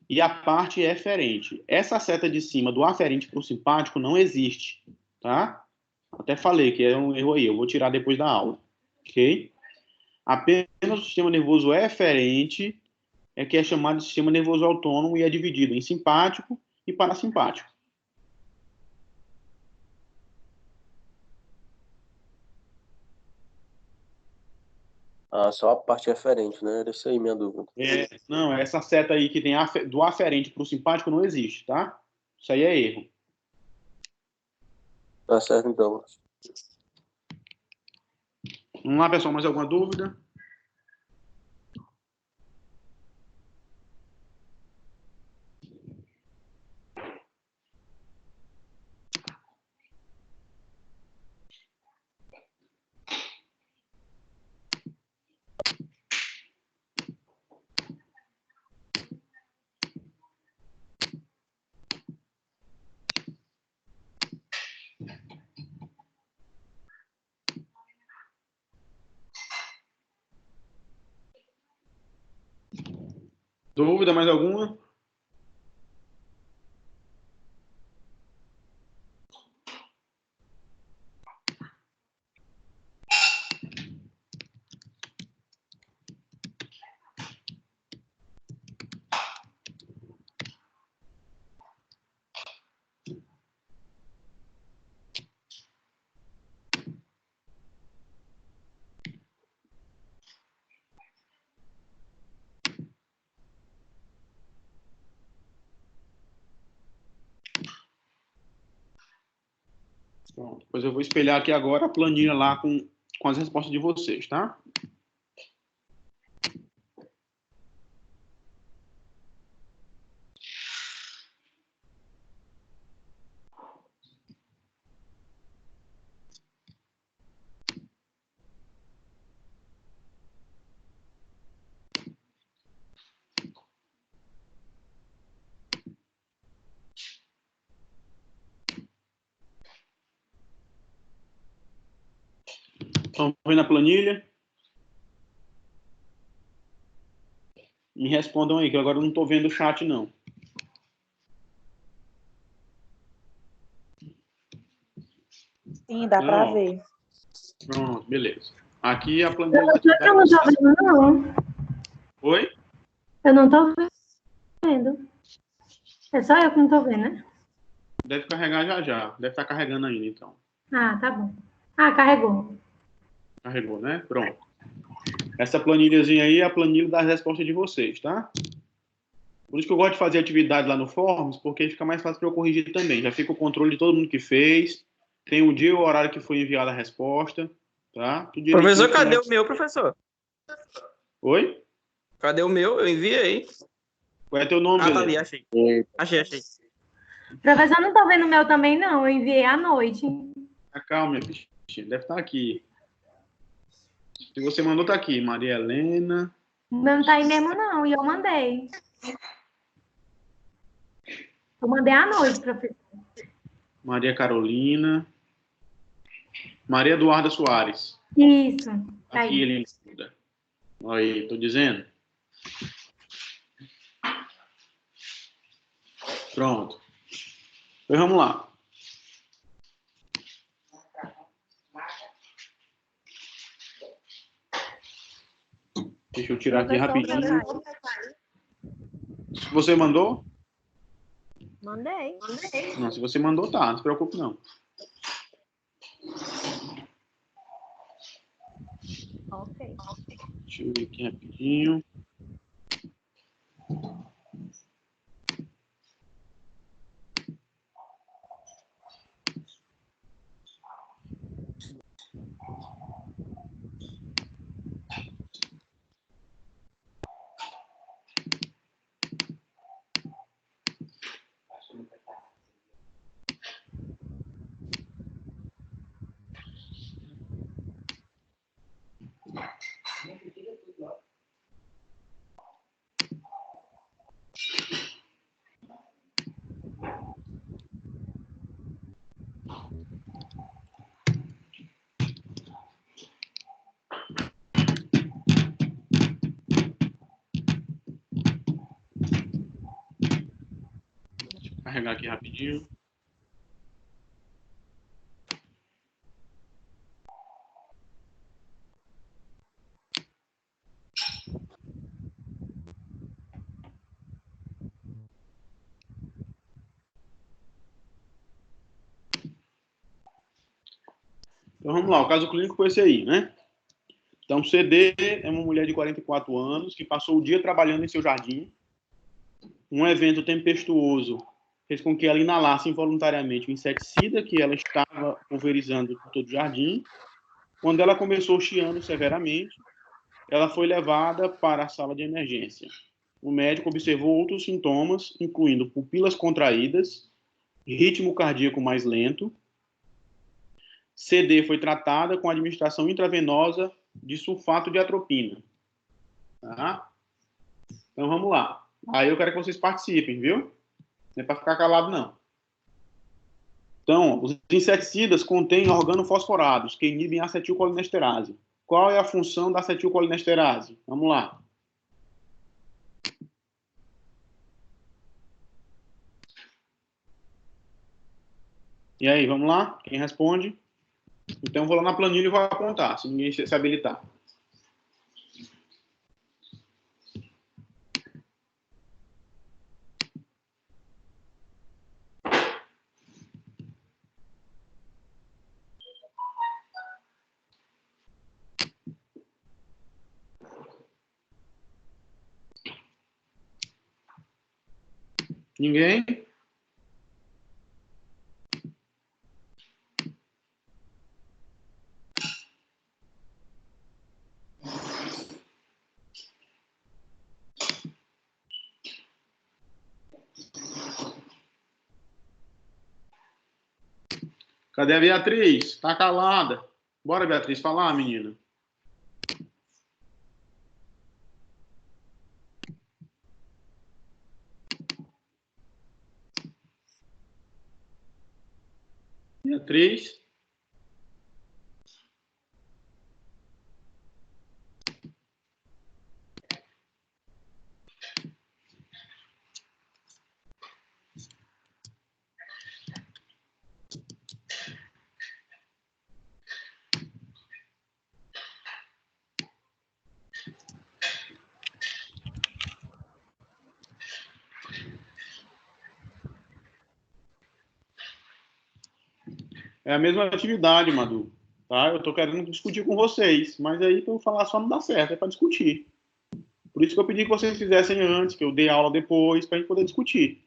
e a parte eferente. Essa seta de cima do aferente para o simpático não existe, tá? Até falei que é um erro aí, eu vou tirar depois da aula, ok? Apenas o sistema nervoso eferente é que é chamado de sistema nervoso autônomo e é dividido em simpático e parasimpático. Ah, só a parte referente, né? Era isso aí minha dúvida. Não, essa seta aí que tem do aferente para o simpático não existe, tá? Isso aí é erro. Tá certo, então. Vamos lá, pessoal, mais alguma dúvida? Dúvida mais alguma? Pronto. Depois eu vou espelhar aqui agora a planilha lá com as respostas de vocês, tá? Estão vendo a planilha? Me respondam aí, que agora eu não estou vendo o chat, não. Sim, dá para ver. Pronto, beleza. Aqui a planilha... Eu não estou vendo, não. Oi? Eu não estou vendo. É só eu que não estou vendo, né? Deve carregar já. Deve estar carregando ainda, então. Ah, tá bom. Ah, carregou. Carregou, né? Pronto. Essa planilhazinha aí é a planilha das respostas de vocês, tá? Por isso que eu gosto de fazer atividade lá no Forms, porque fica mais fácil para eu corrigir também. Já fica o controle de todo mundo que fez. Tem o dia e o horário que foi enviada a resposta, tá? Tudo direitinho. Professor, cadê o meu, professor? Oi? Cadê o meu? Eu enviei. Qual é teu nome, tá ali, beleza? achei. Professor, não estou vendo o meu também, não. Eu enviei à noite. Calma, minha bichinha. Deve estar aqui. Se você mandou, tá aqui. Maria Helena. O meu não tá aí mesmo, não. E eu mandei. Eu mandei à noite, professor. Maria Carolina. Maria Eduarda Soares. Isso. Tá Aqui aí. ele estuda. Aí, tô dizendo. Pronto. Então, vamos lá. Deixa eu tirar aqui rapidinho. Você mandou? Mandei. Não, se você mandou, tá. Não se preocupe, não. Ok. Deixa eu ver aqui rapidinho. carregar aqui rapidinho. Então vamos lá, o caso clínico foi esse aí, né? Então, CD é uma mulher de 44 anos que passou o dia trabalhando em seu jardim. Um evento tempestuoso fez com que ela inalasse involuntariamente o inseticida que ela estava pulverizando por todo o jardim. Quando ela começou chiando severamente, ela foi levada para a sala de emergência. O médico observou outros sintomas, incluindo pupilas contraídas, ritmo cardíaco mais lento. CD foi tratada com administração intravenosa de sulfato de atropina. Tá? Então, vamos lá. Aí eu quero que vocês participem, viu? Não é para ficar calado, não. Então, os inseticidas contêm organofosforados que inibem a acetilcolinesterase. Qual é a função da acetilcolinesterase? Vamos lá. E aí, vamos lá? Quem responde? Então, eu vou lá na planilha e vou apontar, se ninguém se habilitar. Ninguém? Cadê a Beatriz? Tá calada. Bora, Beatriz, falar, menina. Beatriz? É a mesma atividade, Madu. Tá? Eu tô querendo discutir com vocês, mas aí para eu falar só não dá certo, é para discutir. Por isso que eu pedi que vocês fizessem antes, que eu dei aula depois, para a gente poder discutir.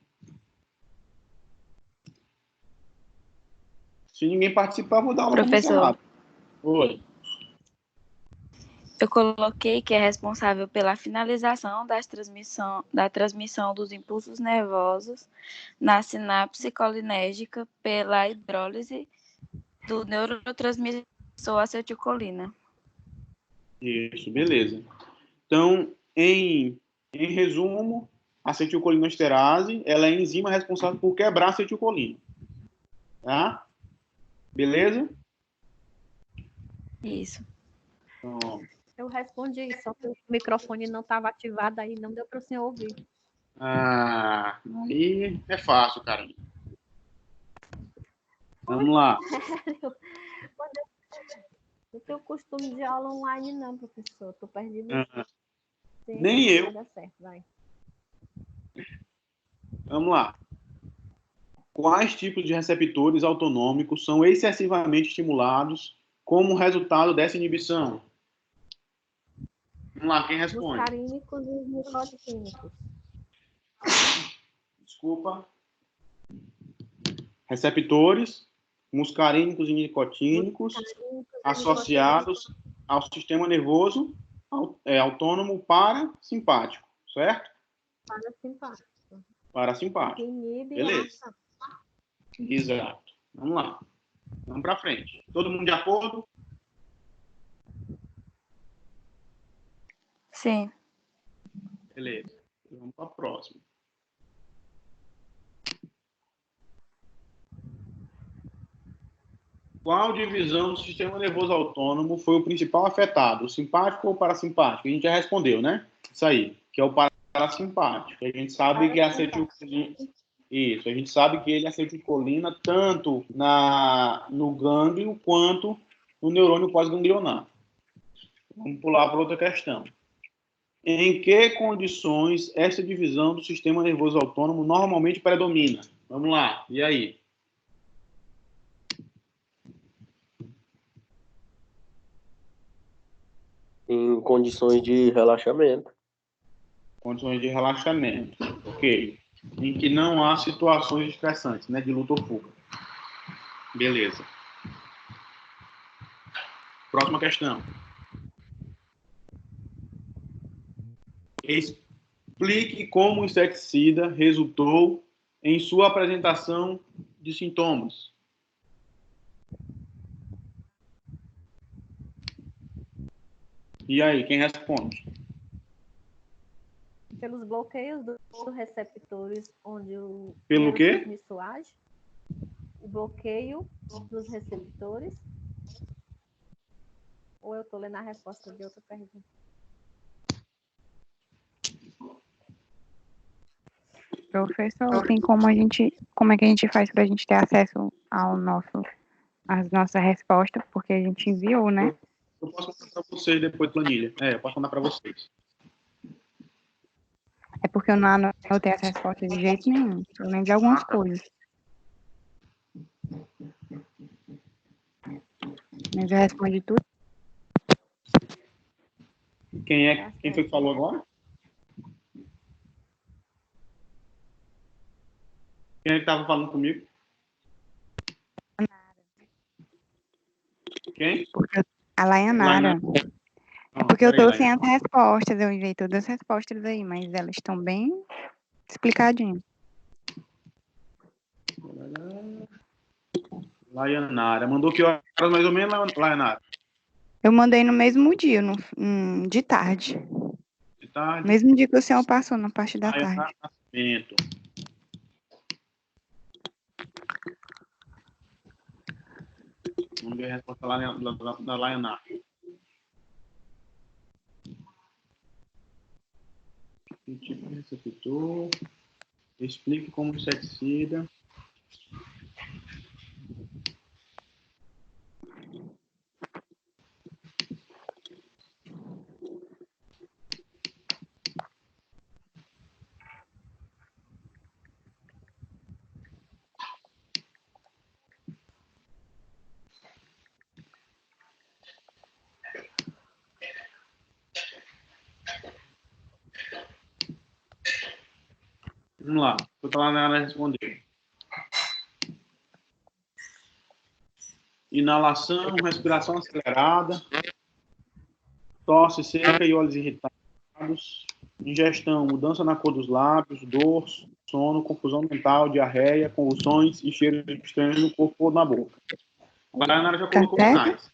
Se ninguém participar, eu vou dar aula como Professor, encerrado. Oi. eu coloquei que é responsável pela finalização da transmissão dos impulsos nervosos na sinapse colinérgica pela hidrólise do neurotransmissor acetilcolina. Isso, beleza. Então, em resumo, a acetilcolinesterase, ela é a enzima responsável por quebrar a acetilcolina. Tá? Beleza? Isso. Então, Eu respondi, só que o microfone não estava ativado aí, não deu para o senhor ouvir. aí é fácil, cara. Vamos lá. Não tenho costume de aula online, não, professor. Estou perdido. Nem eu. Vai dar certo, vai. Vamos lá. Quais tipos de receptores autonômicos são excessivamente estimulados como resultado dessa inibição? Vamos lá, quem responde? Muscarínicos e nicotínicos. Desculpa. Receptores muscarínicos e nicotínicos associados ao sistema nervoso autônomo parasimpático, certo? Parasimpático. Parasimpático. Inibe Beleza. a ação. Exato. Vamos lá. Vamos para frente. Todo mundo de acordo? Sim. Beleza. Vamos para a próxima. Qual divisão do sistema nervoso autônomo foi o principal afetado? O simpático ou o parasimpático? A gente já respondeu, né? Isso aí, que é o parasimpático. A gente sabe que a acetilcolina... Isso, a gente sabe que ele é acetilcolina tanto no gânglio quanto no neurônio pós-ganglionar. Vamos pular para outra questão. Em que condições essa divisão do sistema nervoso autônomo normalmente predomina? Vamos lá, e aí? Em condições de relaxamento. Condições de relaxamento, ok. Em que não há situações estressantes, né, de luta ou fuga. Beleza. Próxima questão. Explique como o inseticida resultou em sua apresentação de sintomas. E aí, quem responde? Pelos bloqueios dos receptores onde o Pelo quê? neurotransmissor age. O bloqueio dos receptores. Ou eu estou lendo a resposta de outra pergunta? Professor, tem como é que a gente faz para a gente ter acesso às nossas respostas, porque a gente enviou, né? Eu posso mandar para vocês depois, planilha. Eu posso mandar para vocês. É porque eu não anotei as respostas de jeito nenhum. Eu lembro de algumas coisas. Mas eu respondi tudo. Quem foi que falou agora? Quem é que estava falando comigo? Quem? A Layanara. É porque eu tô sem as respostas, eu enviei todas as respostas aí, mas elas estão bem explicadinhas. Layanara. Mandou que horas mais ou menos, Layanara? Eu mandei no mesmo dia, de tarde. De tarde? Mesmo dia que o senhor passou, na parte da tarde. Nascimento. Vamos ver a resposta da Layanara. Que tipo de receptor? Explique como inseticida. Vamos lá, vou falar na área responder. Inalação, respiração acelerada, tosse seca e olhos irritados, ingestão, mudança na cor dos lábios, dor, sono, confusão mental, diarreia, convulsões e cheiros estranhos no corpo ou na boca. A Layanara já colocou sinais.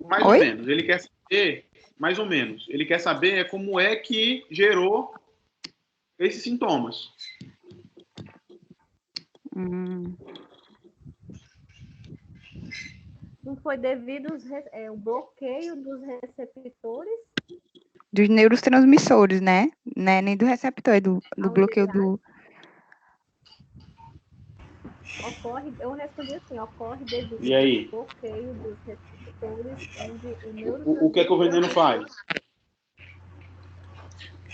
Mais ou menos. Ele quer saber, mais ou menos, ele quer saber como é que gerou esses sintomas. Não foi devido ao bloqueio dos receptores? Dos neurotransmissores, né? Não é nem do receptor, é do bloqueio do... Ocorre, eu respondi assim, ocorre devido E aí? ao bloqueio dos receptores onde o neurotransmissor... O que é que o veneno faz?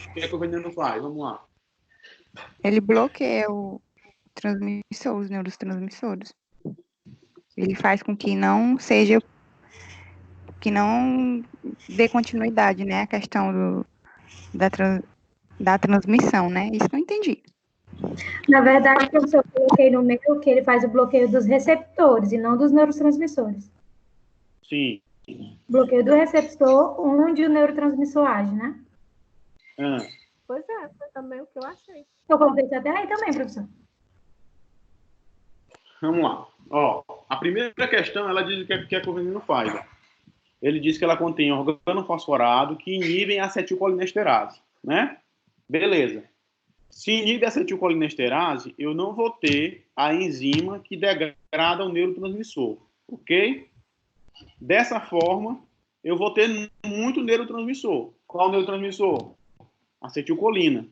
O que é que o veneno faz? Vamos lá. Ele bloqueia o transmissor, os neurotransmissores. Ele faz com que não seja... que não dê continuidade, né? A questão da transmissão, né? Isso que eu entendi. Na verdade, professor, eu coloquei no meio que ele faz o bloqueio dos receptores e não dos neurotransmissores. Sim. Bloqueio do receptor onde o neurotransmissor age, né? Pois é, foi também o que eu achei. Eu coloquei isso até aí também, professor. Vamos lá. Ó, a primeira questão, ela diz o que é que o veneno faz. Ó. Ele diz que ela contém organofosforado que inibem a acetilcolinesterase, né? Beleza. Se inibe a acetilcolinesterase, eu não vou ter a enzima que degrada o neurotransmissor, ok? Dessa forma, eu vou ter muito neurotransmissor. Qual neurotransmissor? Acetilcolina.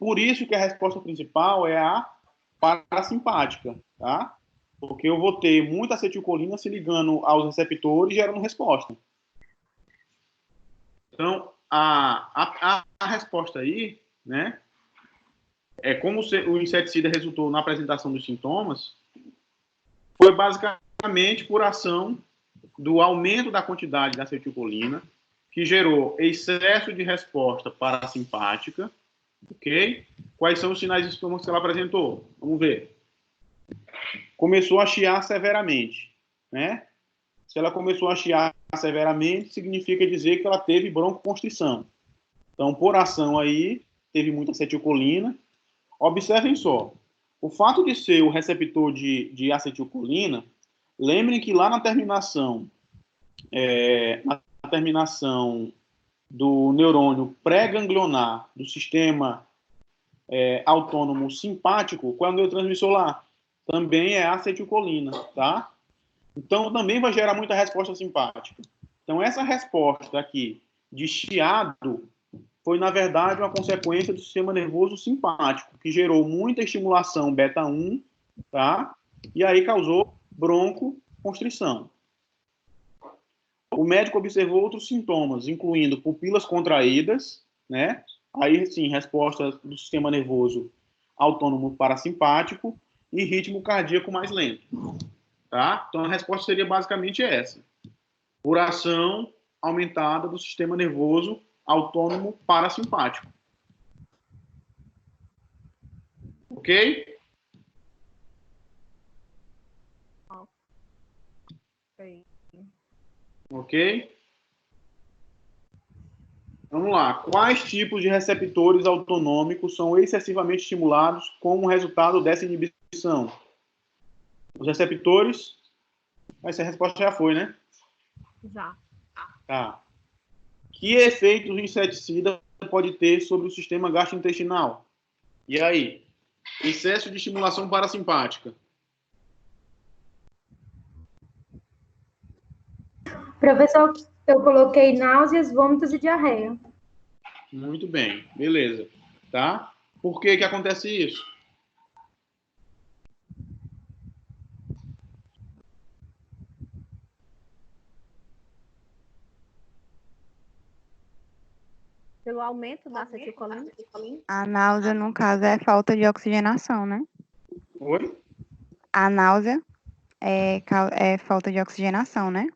Por isso que a resposta principal é a parasimpática, tá? Porque eu vou ter muita acetilcolina se ligando aos receptores e gerando resposta. Então, a resposta aí, né, é como o inseticida resultou na apresentação dos sintomas, foi basicamente por ação do aumento da quantidade da acetilcolina, que gerou excesso de resposta parasimpática, ok? Quais são os sinais e sintomas que ela apresentou? Vamos ver. Começou a chiar severamente, né? Se ela começou a chiar severamente, significa dizer que ela teve broncoconstrição. Então, por ação aí, teve muita acetilcolina. Observem só, o fato de ser o receptor de acetilcolina, lembrem que lá na terminação do neurônio pré-ganglionar do sistema autônomo simpático, qual é o neurotransmissor lá? Também é acetilcolina, tá? Então, também vai gerar muita resposta simpática. Então, essa resposta aqui de chiado foi, na verdade, uma consequência do sistema nervoso simpático, que gerou muita estimulação beta-1, tá? E aí causou broncoconstrição. O médico observou outros sintomas, incluindo pupilas contraídas, né? Aí, sim, resposta do sistema nervoso autônomo parasimpático e ritmo cardíaco mais lento. Tá? Então, a resposta seria basicamente essa. Por ação aumentada do sistema nervoso autônomo parasimpático. Ok? Ok? Vamos lá. Quais tipos de receptores autonômicos são excessivamente estimulados como resultado dessa inibição? Os receptores... Essa resposta já foi, né? Já. Tá. Que efeitos o inseticida pode ter sobre o sistema gastrointestinal? E aí? Excesso de estimulação parasimpática. Professor, eu coloquei náuseas, vômitos e diarreia. Muito bem, beleza. Tá? Por que que acontece isso? Pelo aumento da acetilcolina? A náusea, no caso, é falta de oxigenação, né? Oi? A náusea é falta de oxigenação, né?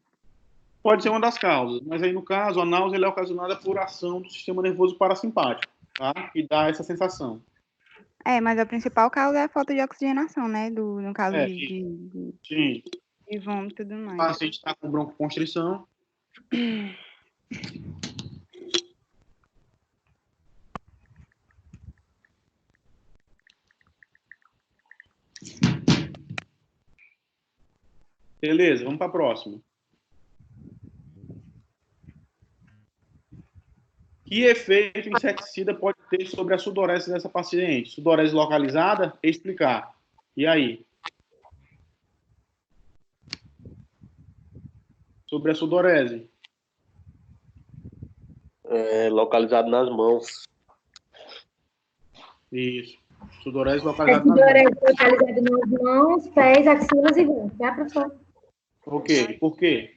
Pode ser uma das causas, mas aí no caso, a náusea é ocasionada por ação do sistema nervoso parasimpático, tá? E dá essa sensação. Mas a principal causa é a falta de oxigenação, né? No caso Sim. de vômito e tudo O mais. paciente está com broncoconstrição. Beleza, vamos para a próxima. Que efeito o inseticida pode ter sobre a sudorese dessa paciente? Sudorese localizada? Explicar. E aí? Sobre a sudorese? Localizado nas mãos. Isso. Sudorese localizada nas Sudorese mãos. localizada nas mãos, pés, axilas e rins, tá, professor? Ok. Por quê?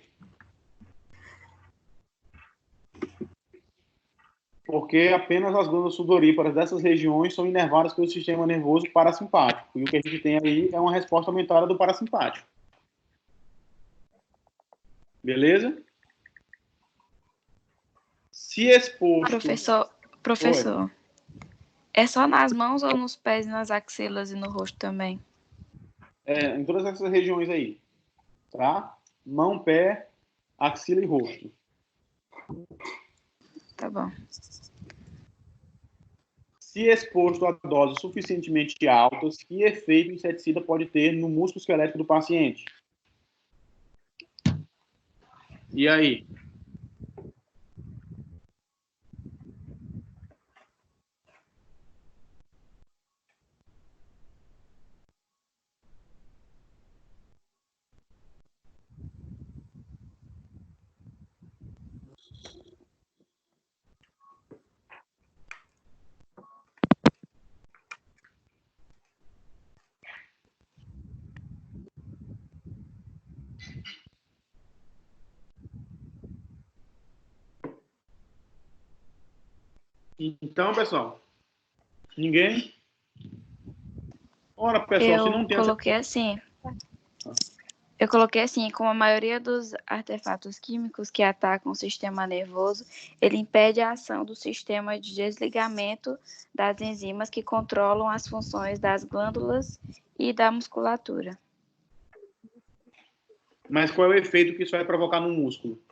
Porque apenas as glândulas sudoríparas dessas regiões são inervadas pelo sistema nervoso parasimpático. E o que a gente tem aí é uma resposta aumentada do parasimpático. Beleza? Se exposto... Professor, é só nas mãos ou nos pés, nas axilas e no rosto também? Em todas essas regiões aí. Tá? Mão, pé, axila e rosto. Tá bom. Se exposto a doses suficientemente altas, que efeito o inseticida pode ter no músculo esquelético do paciente? E aí? Então, pessoal, ninguém? Ora, pessoal, se não tem... Eu coloquei assim, como a maioria dos artefatos químicos que atacam o sistema nervoso, ele impede a ação do sistema de desligamento das enzimas que controlam as funções das glândulas e da musculatura. Mas qual é o efeito que isso vai provocar no músculo?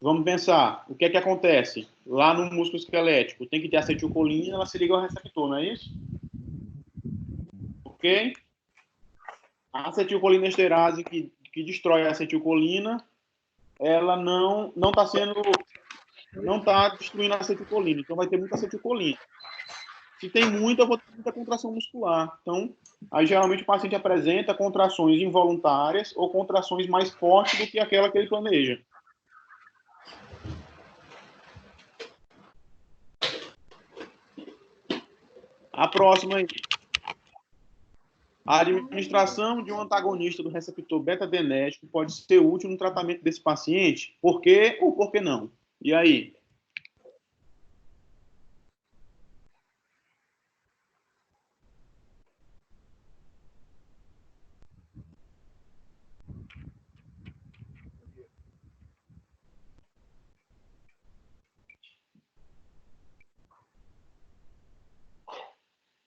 Vamos pensar, o que é que acontece? Lá no músculo esquelético tem que ter acetilcolina, ela se liga ao receptor, não é isso? Ok? A acetilcolinesterase que destrói a acetilcolina, ela não está destruindo a acetilcolina, então vai ter muita acetilcolina. Se tem muita, eu vou ter muita contração muscular. Então, aí geralmente o paciente apresenta contrações involuntárias ou contrações mais fortes do que aquela que ele planeja. A próxima aí. A administração de um antagonista do receptor beta-adrenérgico pode ser útil no tratamento desse paciente? Por quê ou por que não? E aí?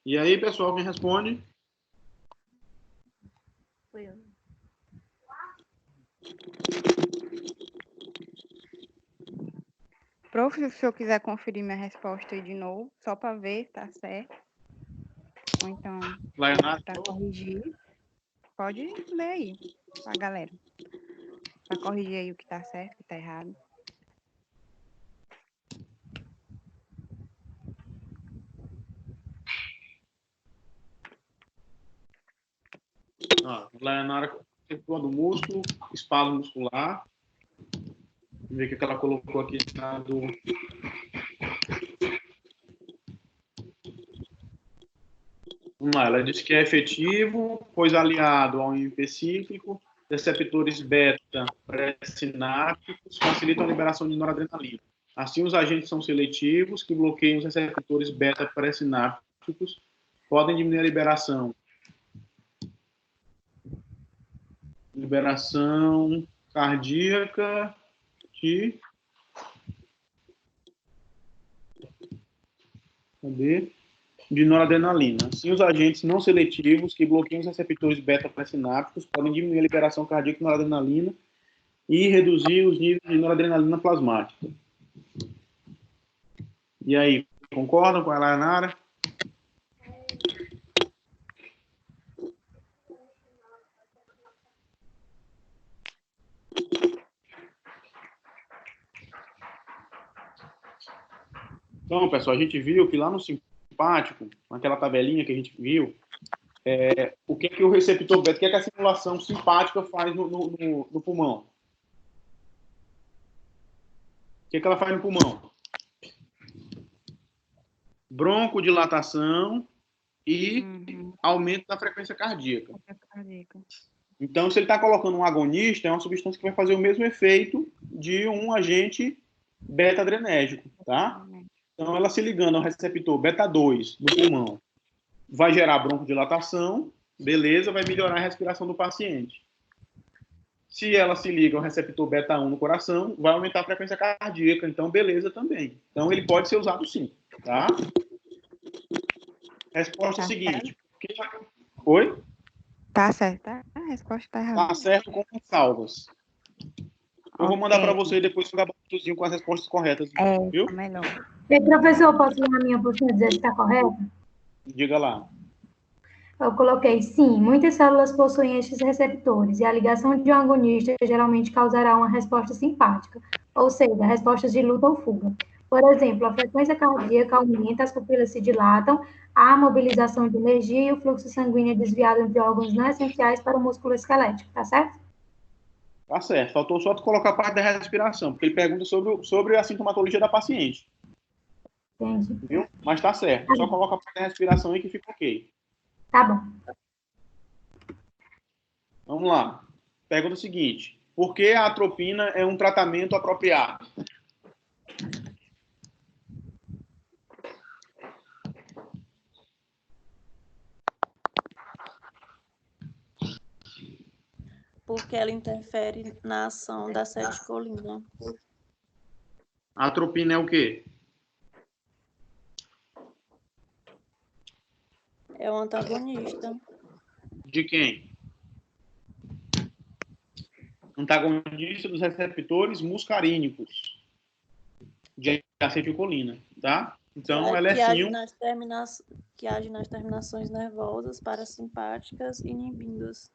E aí, pessoal, quem responde? Foi eu. Prof, se o senhor quiser conferir minha resposta aí de novo, só para ver se tá certo. Ou então, para corrigir. Pode ler aí, pra galera. Para corrigir aí o que tá certo, o que tá errado. Layanara do músculo, espasmo muscular. Vamos ver o que ela colocou aqui do... Vamos lá, ela disse que é efetivo, pois aliado ao IMP cíclico, receptores beta pré-sinápticos facilitam a liberação de noradrenalina. Assim, os agentes são seletivos, que bloqueiam os receptores beta pré-sinápticos, podem diminuir a liberação cardíaca de noradrenalina. Assim, os agentes não seletivos que bloqueiam os receptores beta pré-sinápticos podem diminuir a liberação cardíaca de noradrenalina e reduzir os níveis de noradrenalina plasmática. E aí, concordam com a Layanara? Então, pessoal, a gente viu que lá no simpático, naquela tabelinha que a gente viu, o que o receptor beta, o que a estimulação simpática faz no pulmão? O que ela faz no pulmão? Broncodilatação e aumento da frequência cardíaca. Então, se ele está colocando um agonista, é uma substância que vai fazer o mesmo efeito de um agente beta-adrenérgico, tá? Então, ela se ligando ao receptor beta-2 do pulmão, vai gerar broncodilatação, beleza, vai melhorar a respiração do paciente. Se ela se liga ao receptor beta-1 no coração, vai aumentar a frequência cardíaca, então beleza também. Então, ele pode ser usado sim, tá? Resposta seguinte. Oi? Tá certo, tá? A resposta tá errada. Tá certo com salvas. Eu vou mandar para você depois um gabatozinho com as respostas corretas. Viu? Melhor. E, professor, posso ler a minha postura dizer se está correta? Diga lá. Eu coloquei, sim, muitas células possuem estes receptores e a ligação de um agonista geralmente causará uma resposta simpática, ou seja, respostas de luta ou fuga. Por exemplo, a frequência cardíaca aumenta, as pupilas se dilatam, há mobilização de energia e o fluxo sanguíneo é desviado entre órgãos não essenciais para o músculo esquelético, tá certo? Tá certo. Faltou só tu colocar a parte da respiração, porque ele pergunta sobre a sintomatologia da paciente. Entendi. Viu? Mas tá certo. Só coloca a parte da respiração aí que fica ok. Tá bom. Vamos lá. Pergunta seguinte. Por que a atropina é um tratamento apropriado? Porque ela interfere na ação da acetilcolina. A atropina é o quê? É um antagonista. De quem? Antagonista dos receptores muscarínicos de acetilcolina, tá? Então, ela é que age sim que age nas terminações nervosas parasimpáticas, inibindo-as.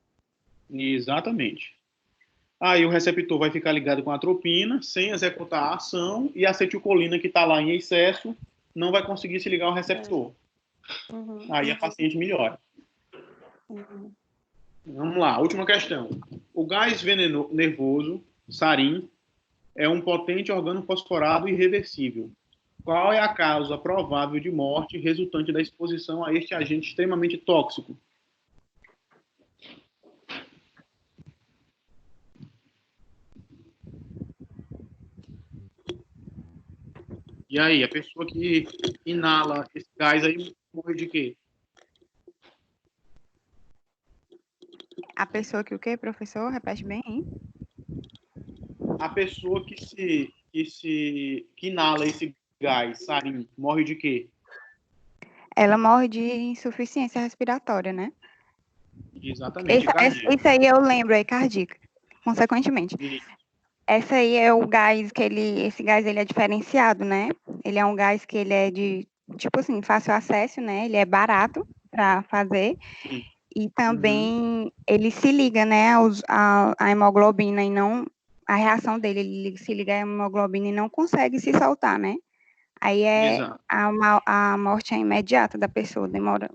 Exatamente. Aí o receptor vai ficar ligado com a atropina, sem executar a ação, e a acetilcolina que está lá em excesso não vai conseguir se ligar ao receptor. Aí a paciente melhora. Vamos lá, última questão. O gás nervoso, sarin, é um potente organofosforado irreversível. Qual é a causa provável de morte resultante da exposição a este agente extremamente tóxico? E aí, a pessoa que inala esse gás aí morre de quê? A pessoa que o quê, professor? Repete bem aí. A pessoa que inala esse gás, sarin, morre de quê? Ela morre de insuficiência respiratória, né? Exatamente, cardíaca. Isso aí eu lembro, aí cardíaca, consequentemente. Essa aí é o gás que esse gás ele é diferenciado, né? Ele é um gás que ele é de, tipo assim, fácil acesso, né? Ele é barato para fazer. Sim. E também ele se liga, né, a hemoglobina e não... A reação dele, ele se liga à hemoglobina e não consegue se soltar, né? Aí a morte é imediata da pessoa, demora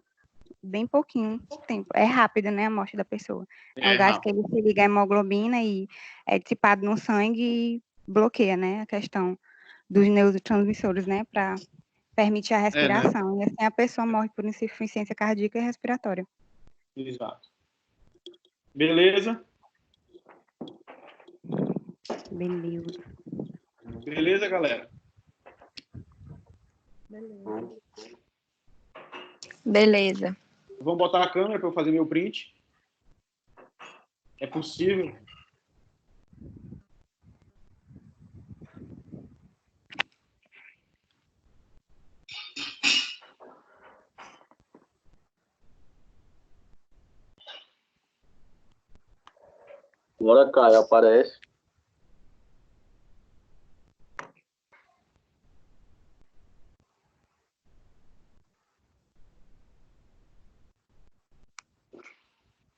bem pouquinho tempo. É rápida, né, a morte da pessoa. É um gás que ele se liga à hemoglobina e é dissipado no sangue e bloqueia, né, a questão dos neurotransmissores, né, para permitir a respiração. Né? E assim a pessoa morre por insuficiência cardíaca e respiratória. Exato. Beleza? Beleza. Beleza, galera? Beleza. Vamos botar a câmera para eu fazer meu print. É possível? Agora, Caio, aparece.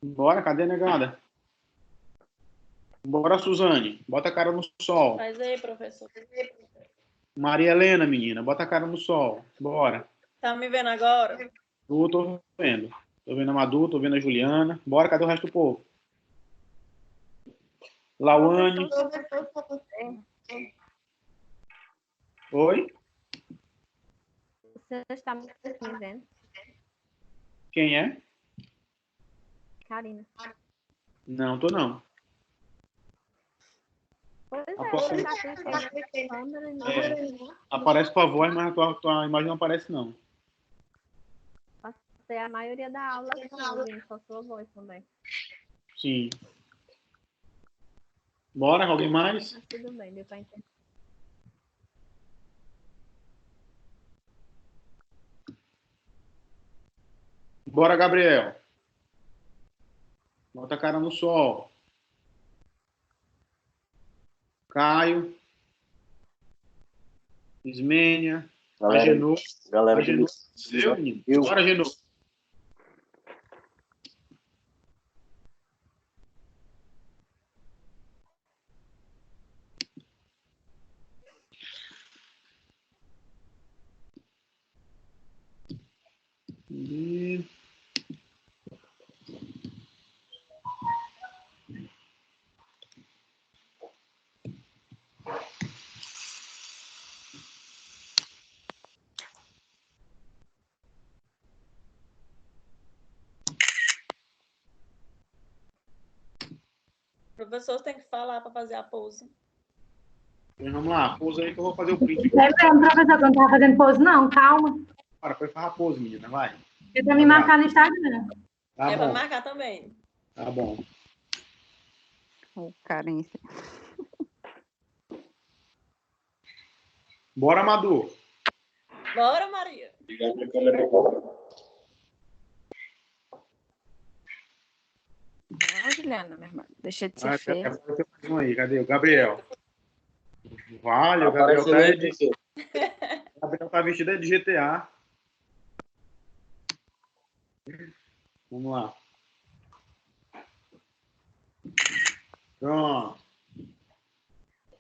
Bora, cadê a negada? Bora, Suzane. Bota a cara no sol. Faz aí, professor. Maria Helena, menina. Bota a cara no sol. Bora. Tá me vendo agora? Tô vendo. Tô vendo a Madu, tô vendo a Juliana. Bora, cadê o resto do povo? Lawane. Oi? Você está me vendo? Quem é? Karina. Não, tô não. Pois é, Aparece- você tá com câmera e não. Aparece tua voz, mas a tua imagem não aparece, não. Passei a maioria da aula ouvindo só sua voz também. Sim. Bora, alguém mais? Mas tudo bem, deu pra entender. Bora, Gabriel. Bota a cara no sol. Caio. Ismênia. Agenor. Galera, Agenor. Seu, menino. Bora, Agenor. E... Professor tem que falar para fazer a pose. Então, vamos lá, pousa aí que eu vou fazer o print. Lembrando, professor, que eu não estava fazendo pose, não. Calma. Para, foi fazer a pose, menina, vai. É para me marcar no Instagram. Tá É para bom, marcar também. tá bom. Ô, carência. Bora, Madu. Bora, Maria. Ligar minha câmera agora. Não, Juliana, minha irmã. Deixa de ser Ah, feia. apareceu mais um aí, cadê? O Gabriel. Vale, o Tá Gabriel aparecendo tá, aí, professor. o Gabriel tá vestido de GTA. Vamos lá. Pronto.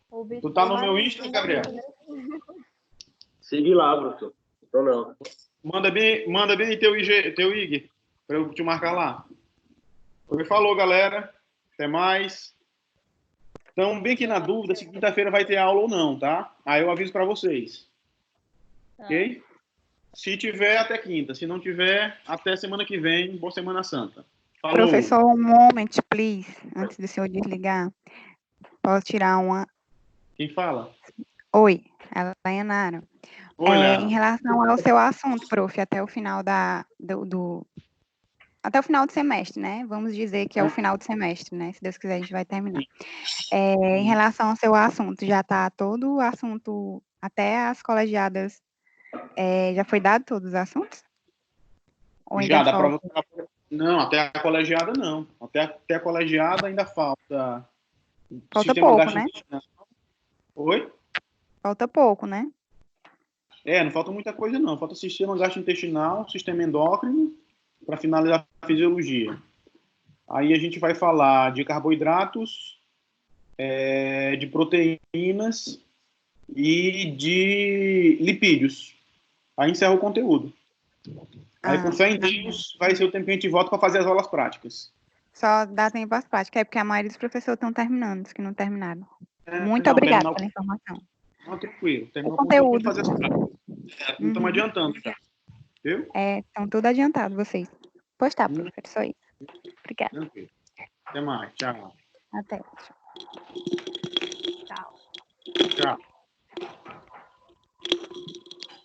O bicho Tu tá no do meu Maria. Insta, Gabriel? Siga lá, professor. Então não. Manda bem aí teu IG, pra eu te marcar lá. Oi, falou, galera. Até mais. Então, bem que na dúvida se quinta-feira vai ter aula ou não, tá? Aí eu aviso pra vocês. Ok? Se tiver, até quinta. Se não tiver, até semana que vem. Boa Semana Santa. Falou. Professor, um moment, please. Antes do senhor desligar. Posso tirar uma... Quem fala? Oi, ela é a Yanara. Oi, Léo. Em relação ao seu assunto, prof, até o final até o final do semestre, né? Vamos dizer que é o final do semestre, né? Se Deus quiser, a gente vai terminar. Em relação ao seu assunto, já está todo o assunto, até as colegiadas, já foi dado todos os assuntos? Ou ainda Já dá falta? pra... Não, até a colegiada não. Até a colegiada ainda falta. Falta Sistema pouco, né? gastrointestinal. Oi? Falta pouco, né? Não falta muita coisa não. Falta sistema gastrointestinal, sistema endócrino, para finalizar a fisiologia. Aí a gente vai falar de carboidratos, de proteínas e de lipídios. Aí encerra o conteúdo. Aí, com fé em Deus, vai ser o tempo que a gente volta para fazer as aulas práticas. Só dá tempo às práticas, porque a maioria dos professores estão terminando, os que não terminaram. Muito não, obrigada terminar o- pela informação. Não, tranquilo. Terminar O conteúdo. fazer as práticas. Não estamos adiantando já. Viu? Estão tudo adiantado, vocês. Pois tá, professor. Obrigada. Tranquilo. Até mais. Tchau. Até. Tchau. Tchau.